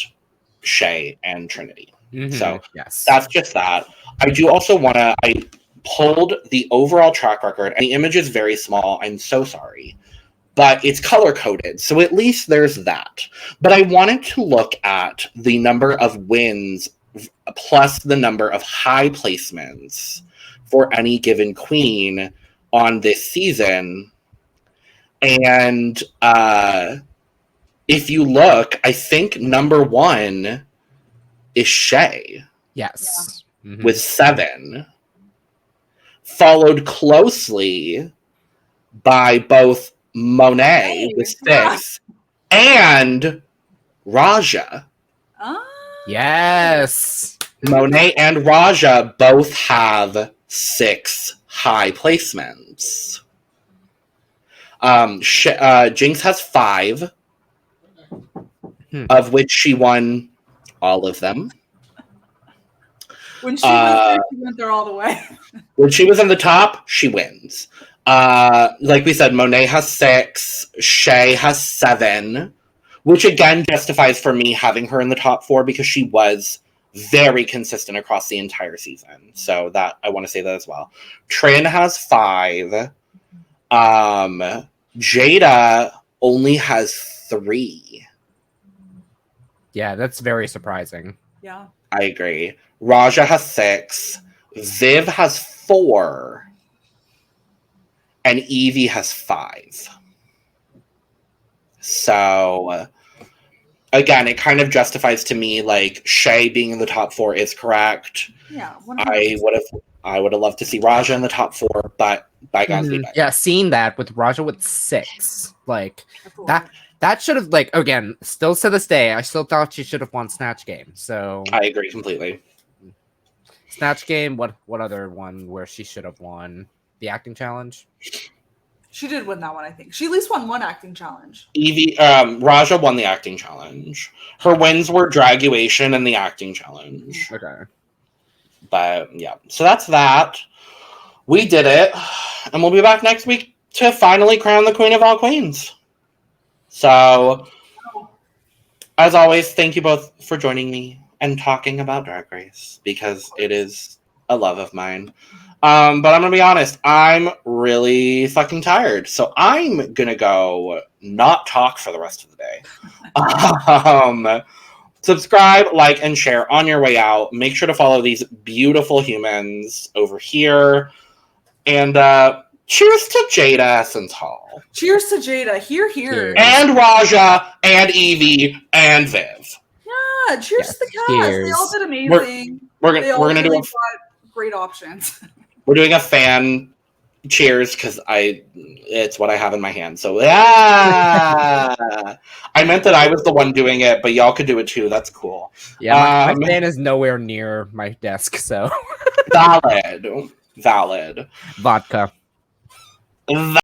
Shea and Trinity. Mhm, So yes. that's just that. I do also want to, I pulled the overall track record, and the image is very small. I'm so sorry. But it's color coded. So at least there's that. But I wanted to look at the number of wins plus the number of high placements for any given queen on this season. And if you look, I think number 1 is Shea. Yes. Mhm. With 7, followed closely by both Monet with 6 and Raja. Yes. Monet and Raja both have 6 high placements. Jinkx has 5, of which she won all of them. When she went there, she went there all the way. When she was in the top, she wins. Like we said, Monet has 6, Shea has 7, which again justifies for me having her in the top 4 because she was very consistent across the entire season. So that I want to say that as well. Trin has 5. Jaida only has 3. Yeah, that's very surprising. Yeah. I agree. Raja has 6. Viv has 4. And Yvie has 5. So, again, it kind of justifies to me, like, Shea being in the top 4 is correct. Yeah. 100%. I would have loved to see Raja in the top 4, but bygones be bygones. Yeah, seeing that with Raja with 6, like, that should have, like, again, still to this day, I still thought she should have won Snatch Game. So I agree completely. Snatch Game, what other one where she should have won? The acting challenge? She did win that one, I think. She at least won one acting challenge. Raja won the acting challenge. Her wins were Draguation and the acting challenge. Okay. But yeah, so that's that. We did it, and we'll be back next week to finally crown the queen of all queens. So, as always, thank you both for joining me and talking about Drag Race, because it is a love of mine. But I'm going to be honest, I'm really fucking tired. So I'm going to go not talk for the rest of the day. Subscribe, like, and share on your way out. Make sure to follow these beautiful humans over here. And cheers to Jaida Essence Hall. Cheers to Jaida. Here. And Raja, and Yvie, and Viv. Yeah, cheers to the cast. They all did amazing. We're gonna do great options. We're doing a fan cheers because it's what I have in my hand. So yeah, I meant that I was the one doing it, but y'all could do it too. That's cool. Yeah, my fan is nowhere near my desk, so valid. Vodka.